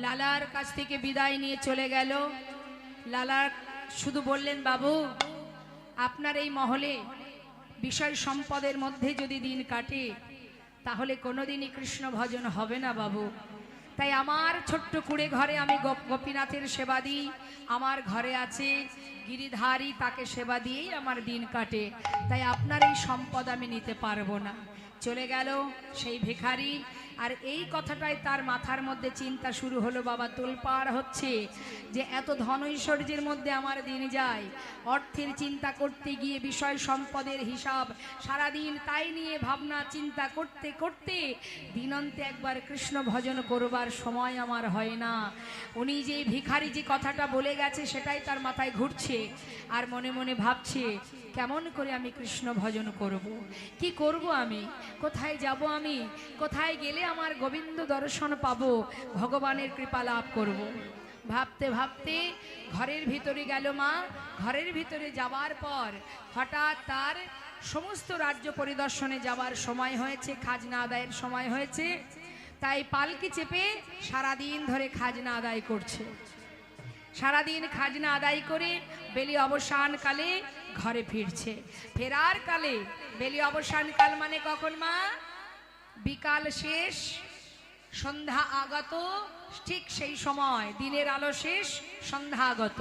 লালার কাছ থেকে বিদায় নিয়ে চলে গেল। লালা শুধু বললেন, বাবু আপনার এই মহলে বিষয় সম্পদের মধ্যে যদি দিন কাটে তাহলে কোনোদিনই কৃষ্ণ ভজন হবে না বাবু। তাই আমার ছোট্ট কুড়ে ঘরে আমি গোপীনাথের সেবা দিই, আমার ঘরে আছে গিরিধারী, তাকে সেবা দিয়েই আমার দিন কাটে। তাই আপনার এই সম্পদ আমি নিতে পারবো না। চলে গেল সেই ভিখারি। আর এই কথাটাই তার মাথার মধ্যে চিন্তা শুরু হলো, বাবা তোলপাড় হচ্ছে যে এত ধন ঐশ্বর্যের মধ্যে আমার দিন যায়, অর্থের চিন্তা করতে গিয়ে বিষয় সম্পদের হিসাব সারাদিন তাই নিয়ে ভাবনা চিন্তা করতে করতে দিনান্তে একবার কৃষ্ণ ভজন করবার সময় আমার হয় না। উনি যে ভিখারি যে কথাটা বলে গেছে সেটাই তার মাথায় ঘুরছে, আর মনে মনে ভাবছে কেমন করে আমি কৃষ্ণ ভজন করব, কি করব আমি, কোথায় যাব আমি, কোথায় গেলে আমার গোবিন্দ দর্শন পাবো, ভগবানের কৃপা লাভ করব। ভাবতে ভাবতে ঘরের ভিতরে গেল মা। ঘরের ভিতরে যাবার পর হঠাৎ তার সমস্ত রাজ্য পরিদর্শনে যাবার সময় হয়েছে, খাজনা আদায়ের সময় হয়েছে। তাই পালকি চেপে সারাদিন ধরে খাজনা আদায় করছে। সারাদিন খাজনা আদায় করে বেলি অবসান কালে ঘরে ফিরছে। ফেরার কালে বেলি অবসান কাল মানে কখন মা? বিকাল শেষ, সন্ধ্যা আগত, ঠিক সেই সময় দিনের আলো শেষ, সন্ধ্যা আগত,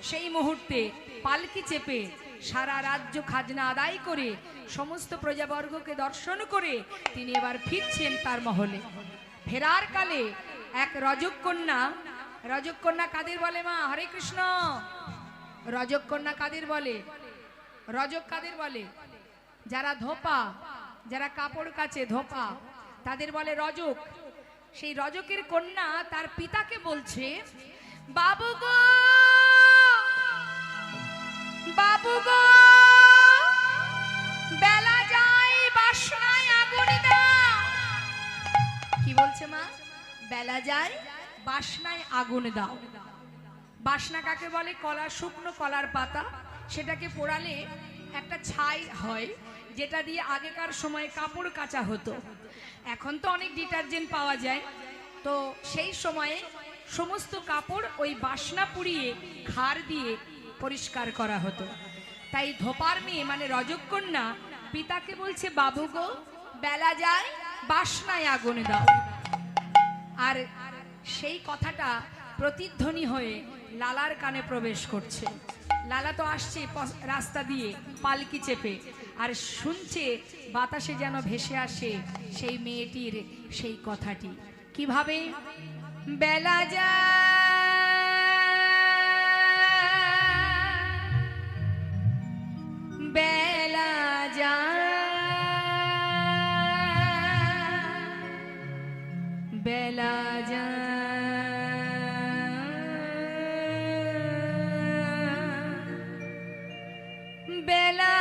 সেই মুহূর্তে পালকি চেপে সারা রাজ্য খাজনা আদায় করে সমস্ত প্রজাবর্গকে দর্শন করে তিনি এবার ফিরছেন তার মহলে। ফেরার কালে এক রজককন্যা, রজককন্যা কাদের বলে মা? হরে কৃষ্ণ। রজককন্যা কাদের বলে? রজক কাদের বলে? যারা ধোপা, যারা কাপড় কাচে ধোপা, তাদের বলে রজক। সেই রজকের কন্যা তার পিতাকে বলছে, বাবু গো, বাবু গো, বেলা যায় বাসনায় আগুন দাও। কি বলছে মা? বেলা যায় বাসনায় আগুন দাও। বাসনা কাকে বলে? কলা, শুকনো কলার পাতা, সেটাকে পোড়ালে একটা ছাই হয়, যেটা দিয়ে আগেকার সময় কাপড় কাচা হতো। এখন তো অনেক ডিটারজেন্ট পাওয়া যায়, তো সেই সময়ে সমস্ত কাপড় ওই বাসনা পুড়িয়ে খার দিয়ে পরিষ্কার করা হতো। তাই ধোপার মেয়ে মানে রজককন্যা পিতাকে বলছে, বাবু গো, বেলা যায় বাসনায় আগুন দাও। আর সেই কথাটা প্রতিধ্বনি হয়ে লালার কানে প্রবেশ করছে। লালা তো আসছে রাস্তা দিয়ে পালকি চেপে, আর শুনছে বাতাসে যেন ভেসে আসে সেই মেয়েটির সেই কথাটি। কিভাবে? বেলা যায়, বেলা যায়, বেলা যায়, বেলা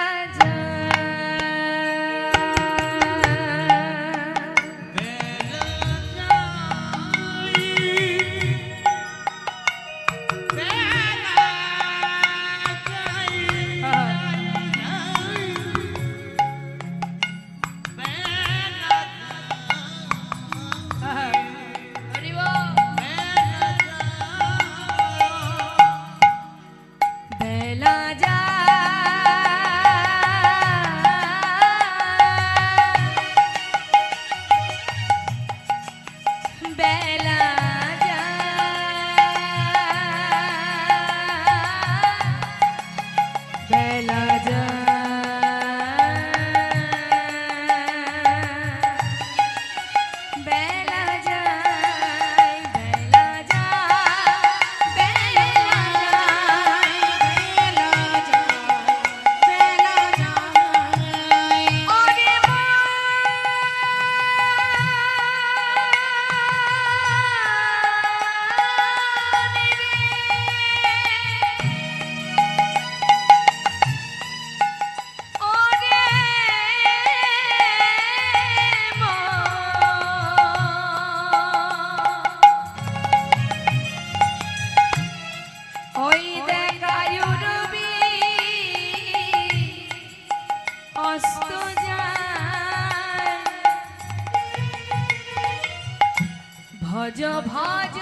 ভজ ভজ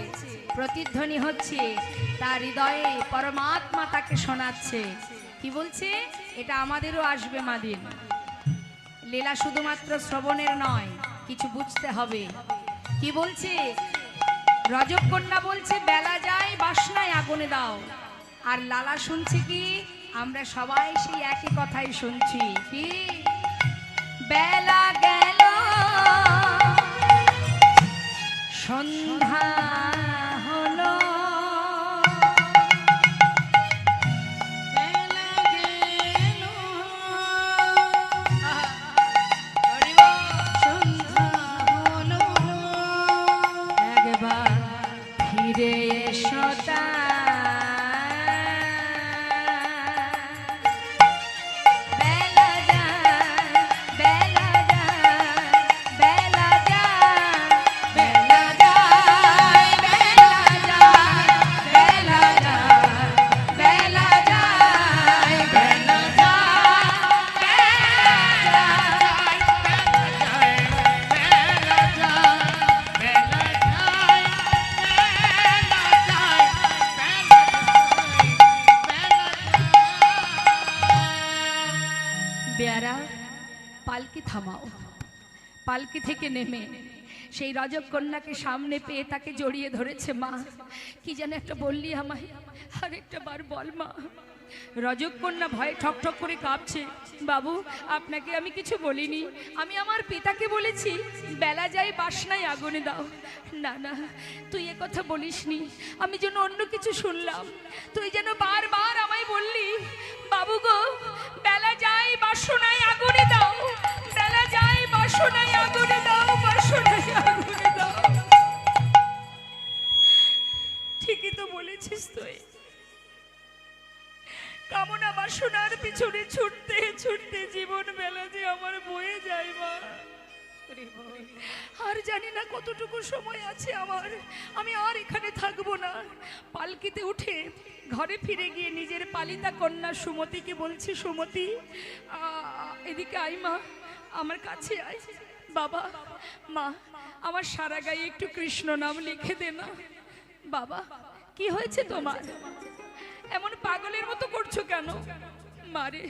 হচ্ছে, প্রতিধ্বনি হচ্ছে, তার হৃদয়ে পরমাত্মা তাকে শোনাচ্ছে। কি বলছে? এটা আমাদেরও আসবে মাদিন। লীলা শুধুমাত্র শ্রবণের নয়, কিছু বুঝতে হবে। কি বলছে? রজকন্যা বলছে বেলা যায় বাসনায় আগুনে দাও, আর লালা শুনছে কি? আমরা সবাই সেই একই কথাই শুনছি। কি? বেলা গেল সন্ধ্যা হলো, বেলা গেল সন্ধ্যা হলো, একবার ফিরে এসো পালকি থামাও। পালকি থেকে নেমে সেই রজক কন্যাকে সামনে পেয়ে তাকে জড়িয়ে ধরেছে। মা, কি যেন একটা বললি আমায়, আর একটা বার বল মা। রজক কন্যা ভয়ে ঠক ঠক করে কাঁপছে। বাবু, আপনাকে আমি কিছু বলিনি, আমি আমার পিতাকে বলেছি বেলা যাই বাসনায় আগুনে দাও। না না, তুই এ কথা বলিসনি, আমি যেন অন্য কিছু শুনলাম। তুই যেন বারবার আমায় বললি, বাবু গো, বেলা যাই বাসনায় আগুনে দাও, বেলা যাই বাসনায় আগুনে দাও, বাসনায় আগুনে দাও। ঠিকই তো বলেছিস তুই। কামনা বাসনার পিছনে ছুটতে ছুটতে জীবন বেলা যে আমার বয়ে যায় মা। আর জানি না কতটুকু সময় আছে আমার, আমি আর এখানে থাকবো না। পালকিতে উঠে ঘরে ফিরে গিয়ে নিজের পালিতা কন্যা সুমতিকে বলছি, সুমতি এদিকে আই মা, আমার কাছে আয়। বাবা, মা, আমার সারা গায়ে একটু কৃষ্ণ নাম লিখে দে না। বাবা, কি হয়েছে তোমার? এমন পাগলের মতো করছো কেন? মারে,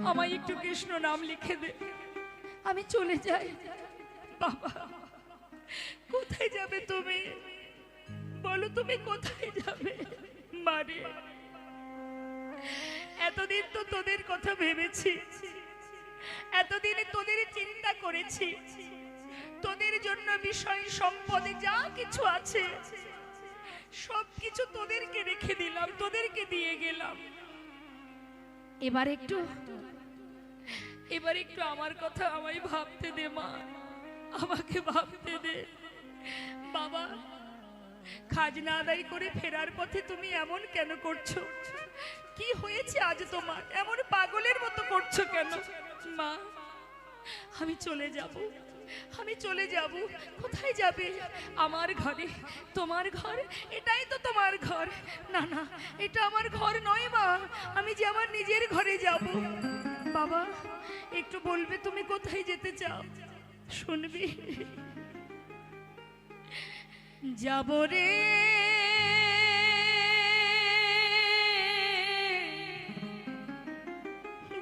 আমায় একটু কৃষ্ণ নাম লিখে দে, আমি চলে যাই। বাবা, কোথায় যাবে তুমি? বলো তুমি কোথায় যাবে? মারে, এতদিন তো তোদের কথা ভেবেছি, এতদিন তোদের চিন্তা করেছি, তোদের জন্য বিষয় সম্পদে যা কিছু আছে সবকিছু তোদেরকে রেখে দিলাম, তোদেরকে দিয়ে গেলাম। এবার একটু আমার কথা আমায় ভাবতে দে মা, আমাকে ভাবতে দে। বাবা, খাজনা আদায় করে ফেরার পথে তুমি এমন কেন করছো? কি হয়েছে আজ তোমার? এমন পাগলের মতো করছো কেন? মা, আমি চলে যাব, আমি চলে যাব। কোথায় যাবে? আমার ঘরে। তোমার ঘর? এটাই তো তোমার ঘর। না না, এটা আমার ঘর নয় মা, আমি যে আমার নিজের ঘরে যাব। বাবা, একটু বলবে তুমি কোথায় যেতে চাও? শুনবি? যাব রে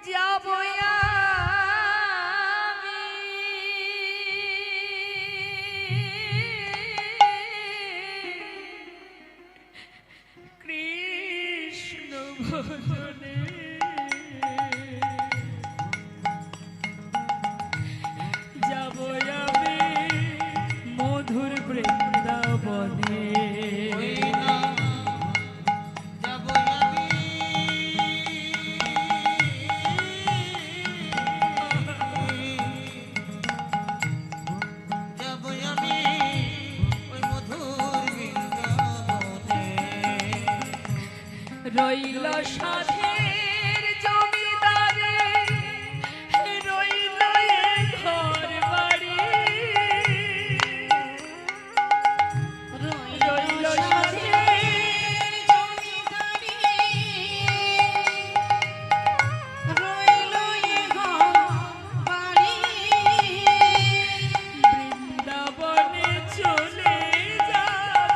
যাব, কৃষ্ণ ভজনে যাব আমি মধুর বৃন্দাবনে। রইল সাধের জমিদারে, রইল ঘর বাড়ি, রইল সাধের জমিদারি, রইল ঘর বাড়ি, বৃন্দাবনে চলে যাব।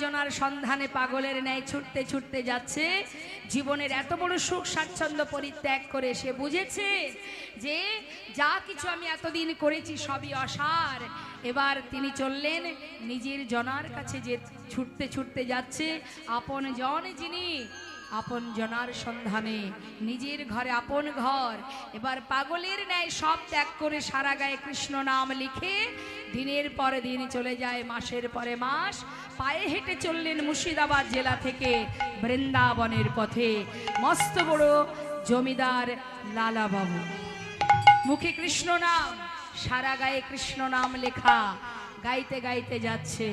উপার্জনার সন্ধানে পাগলের ন্যায় ছুটতে ছুটতে যাচ্ছে। জীবনের এত বড় সুখ স্বাচ্ছন্দ্য পরিত্যাগ করে সে বুঝেছে যে যা কিছু আমি এতদিন করেছি সবই অসার। এবার তিনি চললেন নিজের জনার কাছে, যে ছুটতে ছুটতে যাচ্ছে আপন জন যিনি, আপন জনার সন্ধানে, নিজের ঘরে আপন ঘর। এবার পাগলের ন্যায় সব ত্যাগ করে সারা গায়ে কৃষ্ণ নাম লিখে দিনের পরে দিন চলে যায়, মাসের পরে মাস। পায়ে হেঁটে চললেন মুর্শিদাবাদ জেলা থেকে বৃন্দাবনের পথে। মস্ত বড় জমিদার লালা বাবু, মুখে কৃষ্ণ নাম, সারা গায়ে কৃষ্ণ নাম লেখা, গাইতে গাইতে যাচ্ছে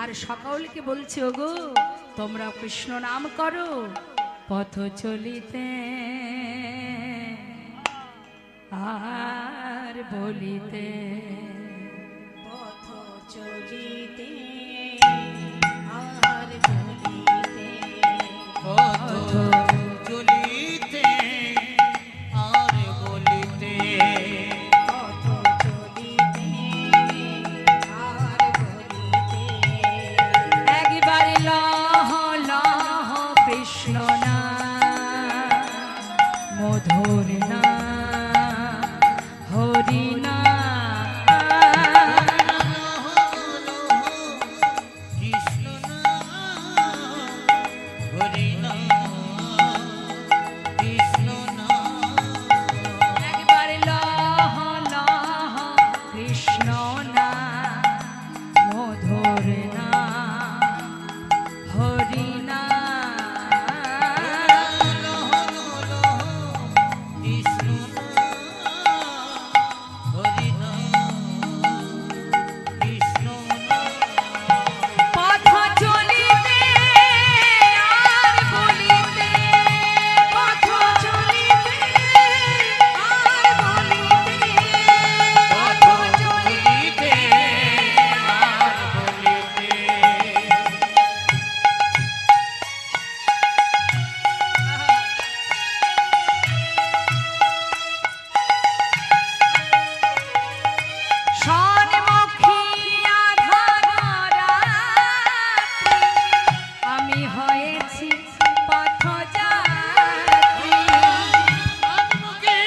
আর সকলকে বলছে, ওগো তোমরা কৃষ্ণ নাম করো। পথ চলিতে আর বলিতে, পথ চলিতে আর বলিতে, পথ চলিতে আর বলিতে, পথ চলিতে আর বলিতে। একবার লহ লহ কৃষ্ণ না মধুর না হরি না, কৃষ্ণ নাম হরি নাম, কৃষ্ণ নাম, একবার লহ লহ কৃষ্ণ না মধুর না হরি না। কৃষ্ণ নাম হরি নাম, কৃষ্ণ নাম। পথ চলিতে আর বলিতে, পথ চলিতে আর বলিতে, পথ চলিতে আর বলিতে, সন্মুখী আধার রাত্রি, আমি হয়েছি পথযাত্রী। আত্মকে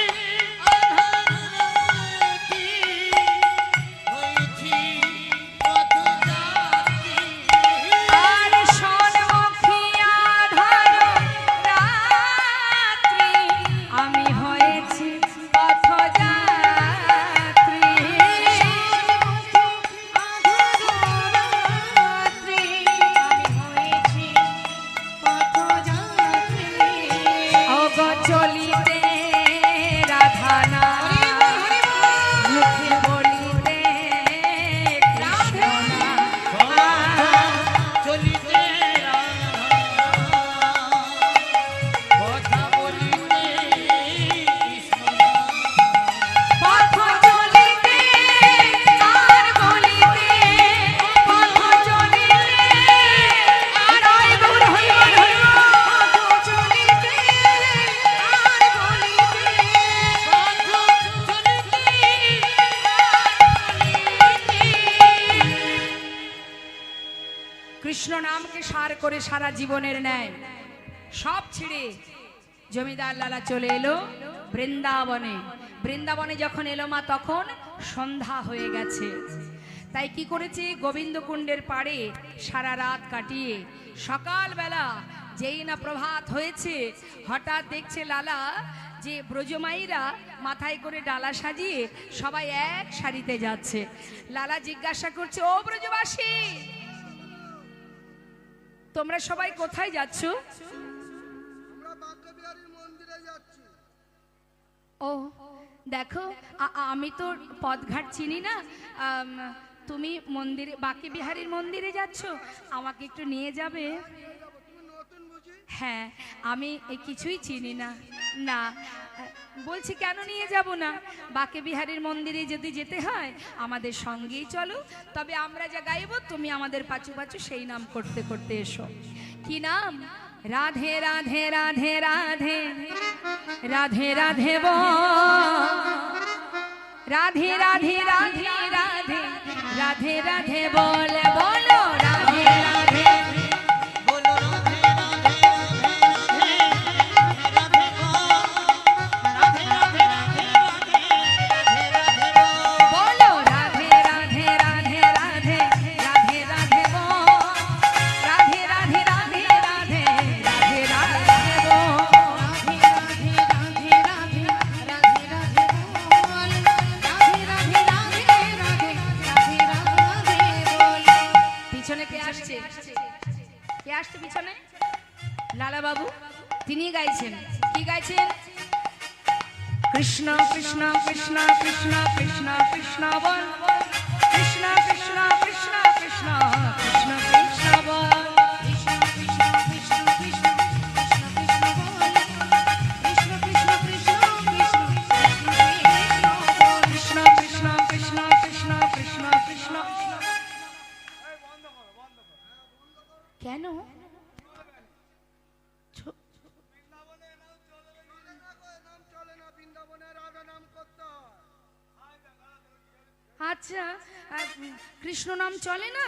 আধার রাতি, হয়েছি পথযাত্রী। আর সন্মুখী আধার রাত্রি, আমি হয়েছি পথযাত্রী। ওগো চলিতে রাধা না, মুখে বলিতে কৃষ্ণ না। চলিতে কথা বলিতে কৃষ্ণ নাম। পথ চলিতে আর বলিতে, পথ চলিতে আর ওই গৌর হরি বল হরি বল। পথ চলিতে আর বলিতে, পথ চলিতে কৃষ্ণ নামকে সার করে সারা জীবনের ন্যায় সব ছেড়ে জমিদার লালা চলে এলো বৃন্দাবনে। বৃন্দাবনে যখন এলো মা, তখন সন্ধ্যা হয়ে গেছে। তাই কি করেছে, গোবিন্দকুণ্ডের পাড়ে সারা রাত কাটিয়ে সকালবেলা যেই না প্রভাত হয়েছে, হঠাৎ দেখছে লালা যে ব্রজমাইরা মাথায় করে ডালা সাজিয়ে সবাই এক সারিতে যাচ্ছে। লালা জিজ্ঞাসা করছে, ও ব্রজবাসী, তোমরা সবাই কোথায় যাচ্ছ? আমরা বাঁকবিহারীর মন্দিরে যাচ্ছি। ও দেখো, আমি তো পথঘাট চিনি না, তুমি মন্দিরে, বাঁকে বিহারীর মন্দিরে যাচ্ছ, আমাকে একটু নিয়ে যাবে? তুমি নতুন বুঝি? হ্যাঁ, আমি কিছুই চিনি না। না, বলছি কেন নিয়ে যাব না? বাঁকে বিহারীর মন্দিরে যদি যেতে হয় আমাদের সঙ্গেই চলো, তবে আমরা যা গাইব তুমি আমাদের পাচু পাচু সেই নাম করতে করতে এসো। কি নাম? রাধে রাধে রাধে রাধে রাধে রাধে রাধে রাধে রাধে রাধে রাধে রাধে বলে বলো, রাধে রাধে আছে পিছনে লালা বাবু, তিনি গাইছেন। কি গাইছেন? কৃষ্ণ কৃষ্ণ কৃষ্ণ কৃষ্ণ কৃষ্ণ কৃষ্ণ বল, কৃষ্ণ কৃষ্ণ কৃষ্ণ কৃষ্ণ কৃষ্ণ কৃষ্ণ বল, কৃষ্ণ কৃষ্ণ কৃষ্ণ কৃষ্ণ কৃষ্ণ কৃষ্ণ বল, কৃষ্ণ কৃষ্ণ কৃষ্ণ কৃষ্ণ কৃষ্ণ কৃষ্ণ বল, কৃষ্ণ কৃষ্ণ কৃষ্ণ কৃষ্ণ কৃষ্ণ কৃষ্ণ। কেন? নাম চলে না, বৃন্দাবনে রাধা নাম করতে হয়। আচ্ছা, কৃষ্ণ নাম চলে না?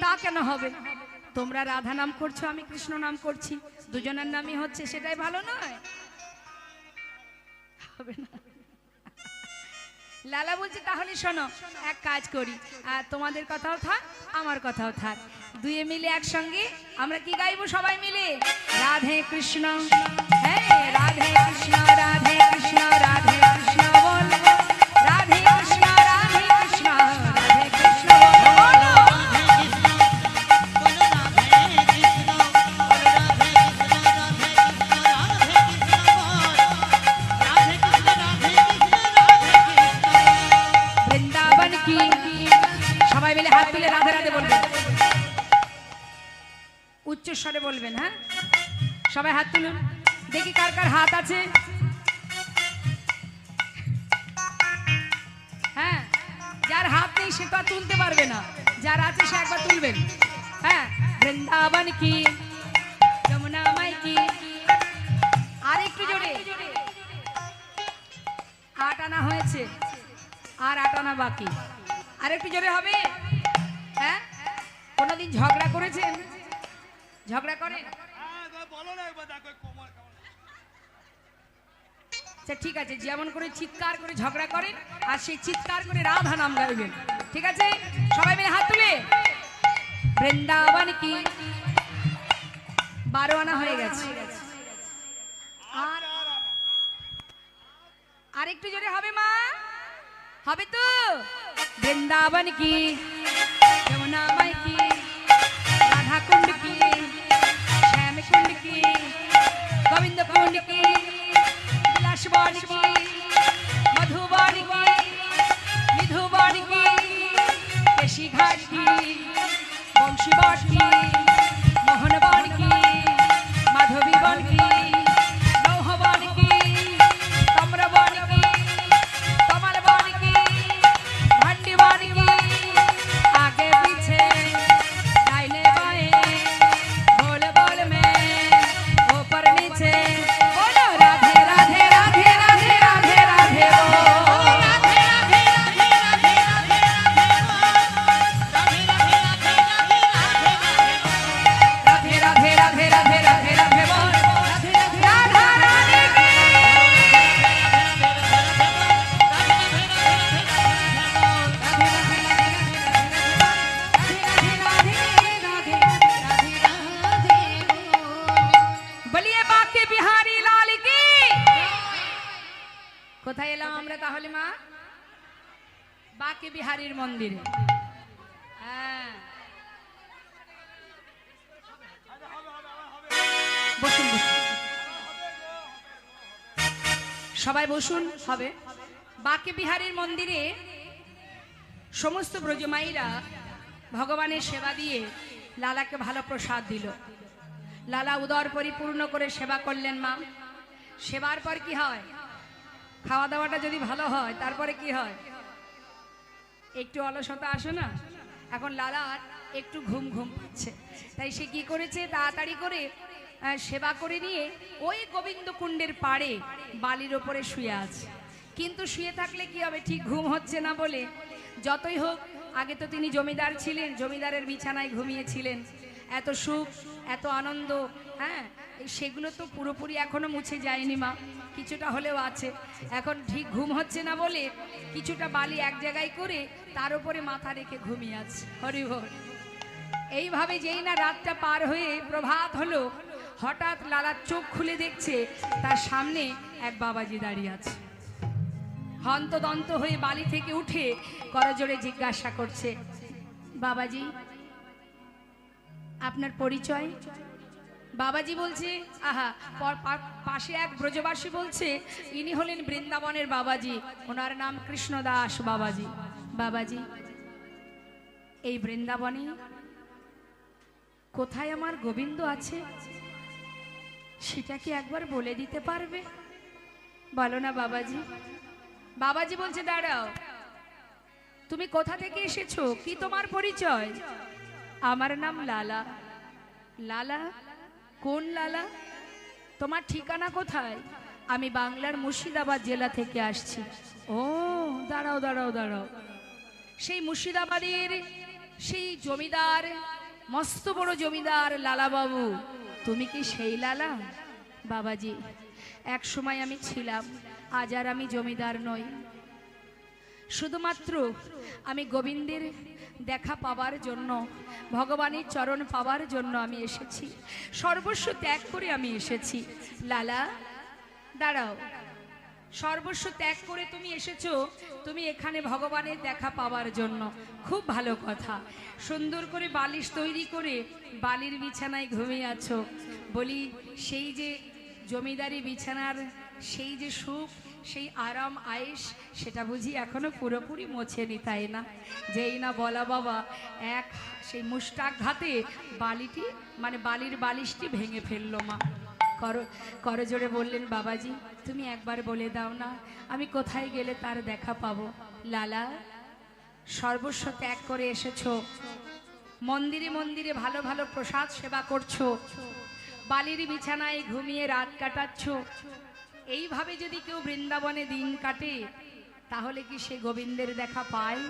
তা কেন হবে? তোমরা রাধা নাম করছো, আমি কৃষ্ণ নাম করছি, দুজনের নামই হচ্ছে, সেটাই ভালো নয়? হবে না। লালা বলছে তাহলে শোনো, এক কাজ করি, তোমাদের কথাও থাক আমার কথাও থাক, দুয়ে মিলে একসঙ্গে আমরা কি গাইবো সবাই মিলে? রাধে কৃষ্ণ, হ্যাঁ রাধে কৃষ্ণ রাধে কৃষ্ণ রাধে কৃষ্ণ বল, রাধে কৃষ্ণ রাধে কৃষ্ণ রাধে কৃষ্ণ বল। বৃন্দাবন কি, সবাই মিলে হাত তুলে রাধে রাধে বলবেন, উচ্চ স্বরে বলবেন। হ্যাঁ, সবাই হাত তুলুন, দেখি কার কার হাত আছে। হ্যাঁ, যার হাত নেই সে তো আর তুলতে পারবে না, যার আছে সে একবার তুলবেন। হ্যাঁ, বৃন্দাবন কি, যমুনা মাই কি। আর একটু জোরে, 8 আনা হয়েছে, আর 8 আনা বাকি, আর একটু জোরে হবে। হ্যাঁ, কোনদিন ঝগড়া করেছেন? ঝগড়া করেন? আচ্ছা ঠিক আছে, যেমন করে চিৎকার করে ঝগড়া করেন আর সেই চিৎকার করে রাধা নাম গাইবেন, ঠিক আছে? সবাই মিলে হাত তুলে বৃন্দাবন কি। 12 আনা হয়ে গেছে, আর আরেকটু জোরে হবে মা, হবে তো? বৃন্দাবন কি, যমুনা মাই কি, রাধা কুণ্ড কি, শ্যাম কুণ্ড কি, গোবিন্দ কুণ্ড কি, বিলাসবন কি, মধুবন কি, বিধুবন কি, কেশি ঘাট কি, বংশীবন কি, মোহনবন কি, মাধবীবন কি, লৌহবন কি, তাম্রবন কি, কমলবন কি, ভণ্ডীবন কি, आगे पीछे दाहिने बाएं बोल बोल में ऊपर नीचे बोलो राधे राधे राधे राधे राधे राधे बोल, राधे राधे राधे राधे राधे राधे राधे राधे राधे राधे बोल, राधा रानी की। বলিয়ে বাঁকে বিহারী লাল কি। কোথায় এলাম আমরা তাহলে মা? বাঁকে বিহারীর মন্দিরে। হ্যাঁ, বসুন বসুন, সবাই বসুন। হবে বাঁকে বিহারীর মন্দিরে সমস্ত ব্রজমাইরা ভগবানের সেবা দিয়ে লালাকে ভালো প্রসাদ দিল। লালা উদর পরিপূর্ণ করে সেবা করলেন মা। সেবার পর কি হয়? খাওয়া দাওয়াটা যদি ভালো হয় তারপরে কি হয়? একটু অলসতা আসে না? এখন লালার একটু ঘুম ঘুম পাচ্ছে, তাই সে কি করেছে, তাড়াতাড়ি করে সেবা করে নিয়ে ওই গোবিন্দ কুণ্ডের পাড়ে বালির ওপরে শুয়ে আছে। কিন্তু শুয়ে থাকলে কি হবে, ঠিক ঘুম হচ্ছে না বলে যতই হোক, আগে তো তিনি জমিদার ছিলেন, জমিদারের বিছানায় ঘুমিয়েছিলেন, এত সুখ এত আনন্দ, হ্যাঁ সেগুলো তো পুরোপুরি এখনো মুছে যায়নি মা, কিছুটা হলেও আছে। এখন ঠিক ঘুম হচ্ছে না বলে কিছুটা বালি এক জায়গায় করে তার উপরে মাথা রেখে ঘুমিয়ে আছে। হরি বল। এইভাবে যেই না রাতটা পার হয়ে প্রভাত হলো, হঠাৎ লালার চোখ খুলে দেখছে তার সামনে এক বাবাজি দাঁড়িয়ে আছে। হন্তদন্ত হয়ে বালি থেকে উঠে করজোড়ে জিজ্ঞাসা করছে, বাবাজি আপনার পরিচয়? বাবাজি বলছে, আহা, পাশে এক ব্রজবাসী বলছে ইনি হলেন বৃন্দাবনের বাবাজি, ওনার নাম কৃষ্ণদাস বাবাজি। বাবাজি, এই বৃন্দাবনে কোথায় আমার গোবিন্দ আছে সেটা কি একবার বলে দিতে পারবে? বলো না বাবাজি। বাবাজি বলছে, দাঁড়াও, তুমি কোথা থেকে এসেছো, কি তোমার পরিচয়? আমার নাম লালা। লালা? কোন লালা? তোমার ঠিকানা কোথায়? আমি বাংলার মুর্শিদাবাদ জেলা থেকে আসছি। ও, দাঁড়াও দাঁড়াও দাঁড়াও, সেই মুর্শিদাবাদের সেই জমিদার, মস্ত বড় জমিদার লালা বাবু, তুমি কি সেই লালা? বাবাজি, এক সময় আমি ছিলাম, আজ আর আমি জমিদার নই। শুধুমাত্র আমি গোবিন্দের দেখা পাবার জন্য, ভগবানের চরণ পাবার জন্য আমি এসেছি, সর্বস্ব ত্যাগ করে আমি এসেছি। লালা, দাঁড়াও, সর্বস্ব ত্যাগ করে তুমি এসেছো, তুমি এখানে ভগবানের দেখা পাওয়ার জন্য, খুব ভালো কথা। সুন্দর করে বালিশ তৈরি করে বালির বিছানায় ঘুমিয়ে আছো। বলি, সেই যে জমিদারি বিছানার সেই যে সুখ, সেই আরাম আয়েশ, সেটা বুঝি এখনো পুরোপুরি মোছেনি, তাই না? যেই না বলা বাবা এক সেই মুষ্টাঘাতে বালিটি, মানে বালির বালিশটি ভেঙে ফেললো মা। করজোড়ে বললেন, বাবাজি তুমি একবার বলে দাও না, আমি কোথায় গেলে তার দেখা পাবো? লালা, সর্বস্ব ত্যাগ করে এসেছো, মন্দিরে মন্দিরে ভালো ভালো প্রসাদ সেবা করছো, বালির বিছানায় ঘুমিয়ে রাত কাটাচ্ছ। এইভাবে যদি কেউ বৃন্দাবনে দিন কাটে, তাহলে কি সে গোবিন্দের দেখা পায়?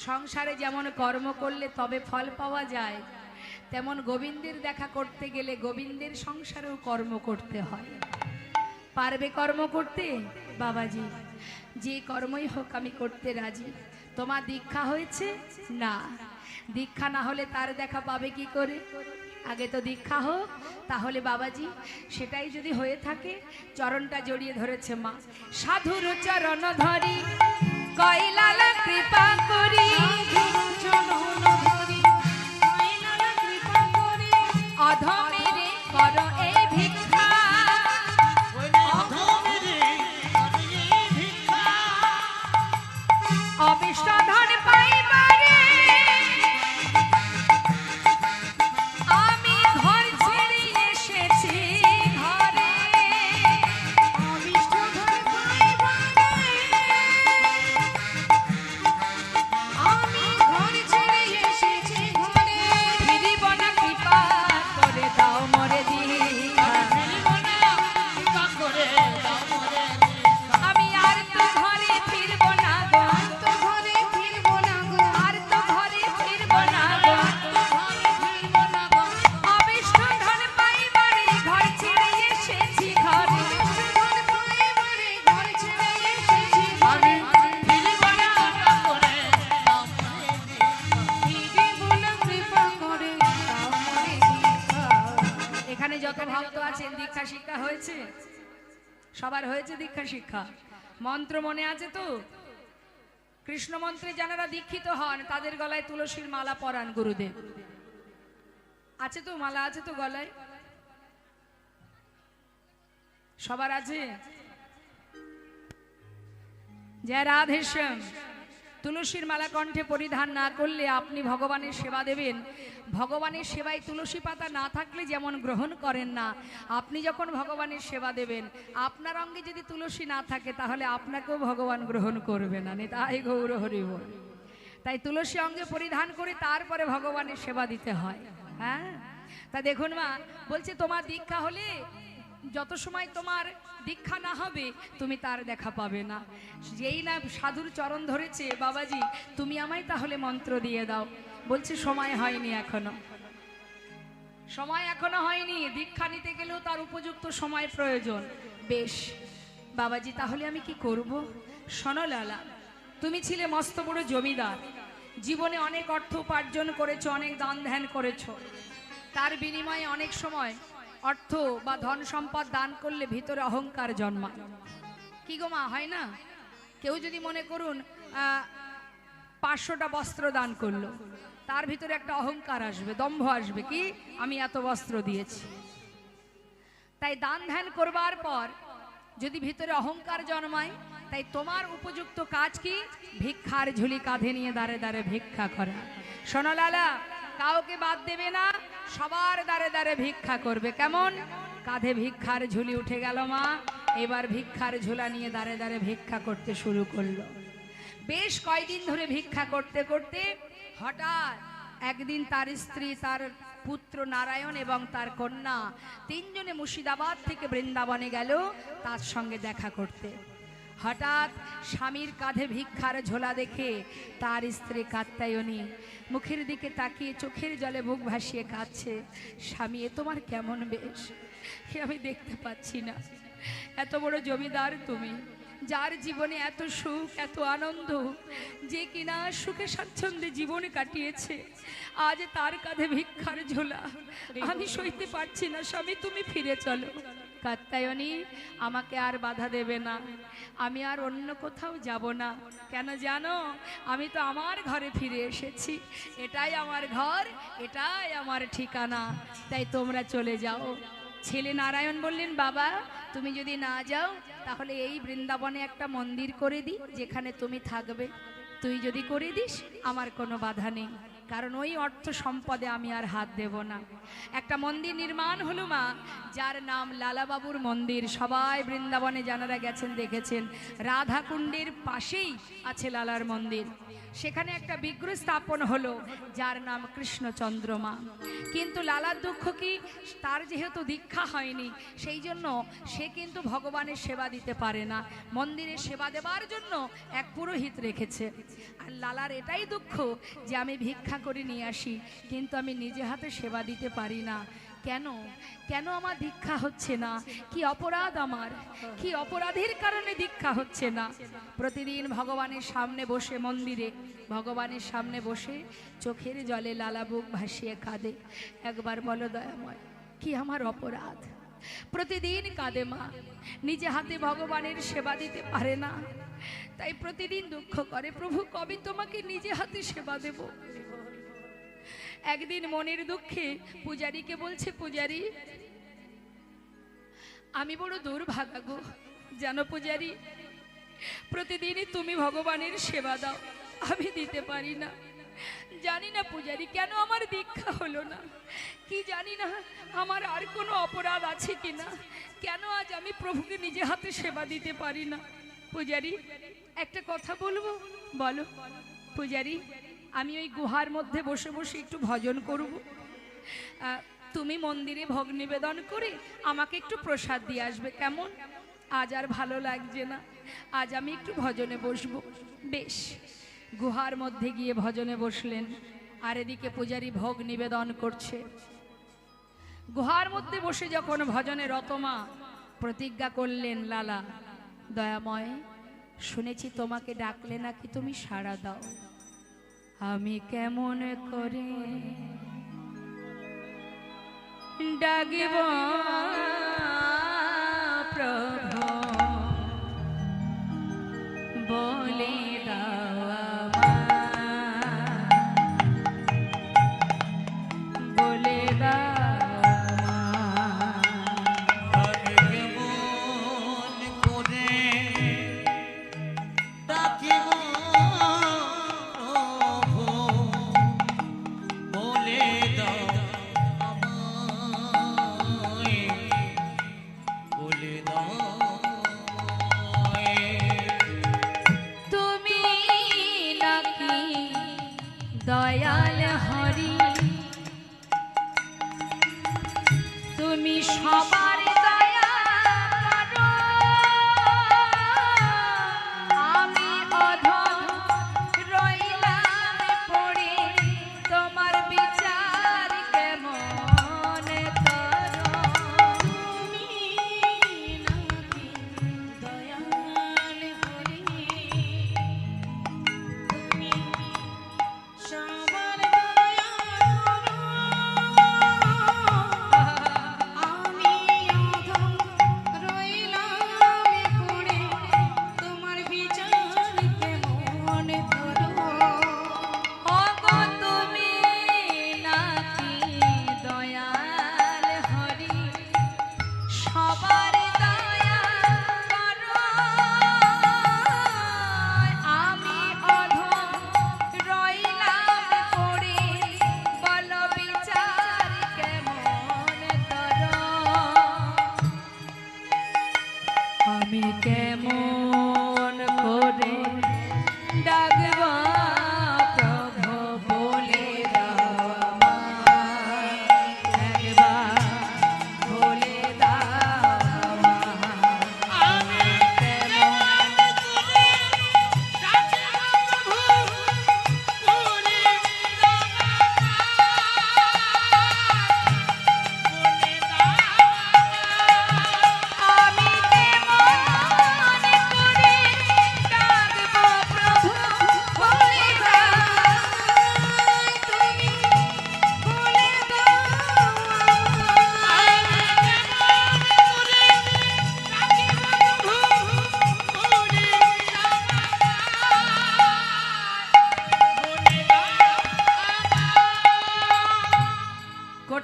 সংসারে যেমন কর্ম করলে তবে ফল পাওয়া যায়, তেমন গোবিন্দের দেখা করতে গেলে গোবিন্দের সংসারেও কর্ম করতে হয়। পারবে কর্ম করতে? বাবাজি, যে কর্মই হোক আমি করতে রাজি। তোমার দীক্ষা হয়েছে? না। দীক্ষা না হলে তার দেখা পাবে কি করে? আগে তো দীক্ষা হোক, তাহলে বাবাজি সেটাই যদি হয়ে থাকে। চরণটা জড়িয়ে ধরেছে মা, সাধুর চরণ ধরি কইলালা কৃপা করি, অধমেরে কর এই ভিক্ষা, অবিষ্ট ধন পাইবারে আমি ঘর ছেড়ে এসেছি ঘরে, অবিষ্ট ধন পাইবারে আমি ঘর ছেড়ে এসেছি ঘরে, ফিরিব না কৃপা করে দাও মরে দিয়া, আমি আর তো ঘরে ফিরব না গো, আর তো ঘরে ফিরব না গো, আর তো ঘরে ফিরব না গো, অবিষ্ট ধন পাইবারে ঘর ছেড়ে এসেছি ঘরে, ধন পাইবারে ঘর ছেড়ে এসেছি ঘরে, ফিরব না কৃপা করে দাও মরে দিয়া। এখানে যত ভক্ত আছেন দীক্ষা শিক্ষা হয়েছে? সবার হয়েছে দীক্ষা শিক্ষা? মন্ত্র মনে আছে তো? কৃষ্ণ মন্ত্রে যারা দীক্ষিত হন তাদের গলায় তুলসীর মালা পরান গুরুদেব। আছে তো? মালা আছে তো গলায়? সবার আছে? জয় রাধেশ্যাম। তুলসীর মালা কণ্ঠে পরিধান না করলে আপনি ভগবানের সেবা দেবেন, ভগবানের সেবায় তুলসী পাতা না থাকলে যেমন গ্রহণ করেন না, আপনি যখন ভগবানের সেবা দেবেন আপনার অঙ্গে যদি তুলসী না থাকে তাহলে আপনাকেও ভগবান গ্রহণ করবে না। তাই গৌর হরি বল। তাই তুলসী অঙ্গে পরিধান করে তারপরে ভগবানের সেবা দিতে হয়। হ্যাঁ, তা দেখুন মা বলছে, তোমার দীক্ষা হলে, যত সময় তোমার দীক্ষা না হবে তুমি তার দেখা পাবে না। যেই না সাধুর চরণ ধরেছে, বাবাজি তুমি আমায় তাহলে মন্ত্র দিয়ে দাও। বলছে সময় হয়নি এখনো, সময় এখনো হয়নি, দীক্ষা নিতে গেলেও তার উপযুক্ত সময় প্রয়োজন। বেশ বাবাজি, তাহলে আমি কি করব? শোনো লালা, তুমি ছিলে মস্ত বড় জমিদার, জীবনে অনেক অর্থ উপার্জন করেছো, অনেক দান ধ্যান করেছো, তার বিনিময়ে অনেক সময় অর্থ বা ধন সম্পদ দান করলে ভিতরে অহংকার জন্মায়। কি গো মা, হয় না? কেউ যদি মনে করুন 500টা বস্ত্র দান করলো, তার ভিতরে একটা অহংকার আসবে, দম্ভ আসবে, কি আমি এত বস্ত্র দিয়েছি। তাই দান ধ্যান করবার পর যদি ভিতরে অহংকার জন্মায়, তাই তোমার উপযুক্ত কাজ কি? ভিক্ষার ঝুলি কাঁধে নিয়ে দাঁড়ে দাঁড়ে ভিক্ষা করা। শোনো লালা, কাউকে বাদ দেবে না, সবার দাঁড়ে দাঁড়ে ভিক্ষা করবে। কেমন? কাঁধে ভিক্ষার ঝুলি উঠে গেল মা, এবার ভিক্ষার ঝোলা নিয়ে দাঁড়ে দাঁড়ে ভিক্ষা করতে শুরু করলো। বেশ কয়দিন ধরে ভিক্ষা করতে করতে হঠাৎ একদিন তার স্ত্রী, তার পুত্র নারায়ণ এবং তার কন্যা তিনজনে মুর্শিদাবাদ থেকে বৃন্দাবনে গেল তার সঙ্গে দেখা করতে। হঠাৎ স্বামীর কাঁধে ভিক্ষার ঝোলা দেখে তার স্ত্রী কাত্যায়নী মুখের দিকে তাকিয়ে চোখের জলে বুক ভাসিয়ে কাঁদছে। স্বামী, এ তোমার কেমন বেশ, এ আমি দেখতে পাচ্ছি না। এত বড় জমিদার তুমি, যার জীবনে এত সুখ এত আনন্দ, যে কিনা সুখে স্বাচ্ছন্দ্যে জীবন কাটিয়েছে, আজ তার কাঁধে ভিক্ষার ঝোলা। আমি সইতে পারছি না স্বামী, তুমি ফিরে চলো। কাত্যায়নী, আমাকে আর বাধা দেবে না, আমি আর অন্য কোথাও যাব না। কেন জানো? আমি তো আমার ঘরে ফিরে এসেছি, এটাই আমার ঘর, এটাই আমার ঠিকানা, তাই তোমরা চলে যাও। ছেলে নারায়ণ বললেন, বাবা তুমি যদি না যাও তাহলে এই বৃন্দাবনে একটা মন্দির করে দিই, যেখানে তুমি থাকবে। তুই যদি করে দিস আমার কোনো বাধা নেই, কারণ ওই অর্থ সম্পদে আমি আর হাত দেব না। একটা মন্দির নির্মাণ হলো মা, যার নাম লালাবাবুর মন্দির। সবাই বৃন্দাবনে যারা গেছেন দেখেছেন, রাধাকুণ্ডের পাশেই আছে লালার মন্দির। সেখানে একটা বিগ্রহ স্থাপন হলো, যার নাম কৃষ্ণচন্দ্রমা। কিন্তু লালার দুঃখ কি, তার যেহেতু দীক্ষা হয়নি, সেই জন্য সে কিন্তু ভগবানের সেবা দিতে পারে না। মন্দিরে সেবা দেবার জন্য এক পুরোহিত রেখেছে। আর লালার এটাই দুঃখ যে আমি ভিক্ষা করে নিয়ে আসি, কিন্তু আমি নিজে হাতে সেবা দিতে পারি না। কেন কেন আমার দীক্ষা হচ্ছে না? কি অপরাধ আমার? কি অপরাধের কারণে দীক্ষা হচ্ছে না? প্রতিদিন ভগবানের সামনে বসে, মন্দিরে ভগবানের সামনে বসে চোখের জলে লালা বুক ভাসিয়ে কাঁদে। একবার বলো দয়াময়, কি আমার অপরাধ? প্রতিদিন কাঁদে মা, নিজে হাতে ভগবানের সেবা দিতে পারে না, তাই প্রতিদিন দুঃখ করে, প্রভু কবে তোমাকে নিজে হাতে সেবা দেব। একদিন মনের দুঃখে পূজারীকে বলছে, পূজারী আমি বড় দুর্ভাগা গো, জানো পূজারী, প্রতিদিনই তুমি ভগবানের সেবা দাও, আমি দিতে পারি না। জানি না পূজারী কেন আমার দীক্ষা হলো না, কি জানি না আমার আর কোনো অপরাধ আছে কিনা, কেন আজ আমি প্রভুকে নিজে হাতে সেবা দিতে পারি না। পূজারী একটা কথা বলবো? বলো। পূজারী, আমি ওই গুহার মধ্যে বসে বসে একটু ভজন করব, তুমি মন্দিরে ভোগ নিবেদন করে আমাকে একটু প্রসাদ দিয়ে আসবে, কেমন? আজ আর ভালো লাগছে না, আজ আমি একটু ভজনে বসবো। বেশ, গুহার মধ্যে গিয়ে ভজনে বসলেন, আর এদিকে পূজারী ভোগ নিবেদন করছে। গুহার মধ্যে বসে যখন ভজনে রতমা প্রতিজ্ঞা করলেন, লালা দয়াময়, শুনেছি তোমাকে ডাকলে নাকি তুমি সাড়া দাও, আমি কেমন করে ডাকিব প্রভু, বলে দাও আমায়, বলে দাও আমি কেমন করে ডাকিব প্রভু, বলে দাও আমায়, বলে দাও তুমি নাকি দয়াল হরি, তুমি সবার দয়া করো, আমি অধম রইলাম পড়ে, তোমার বিচার কেমন করো। তুমি নাকি দয়াল হরি, তুমি সবার দয়া করো, আমি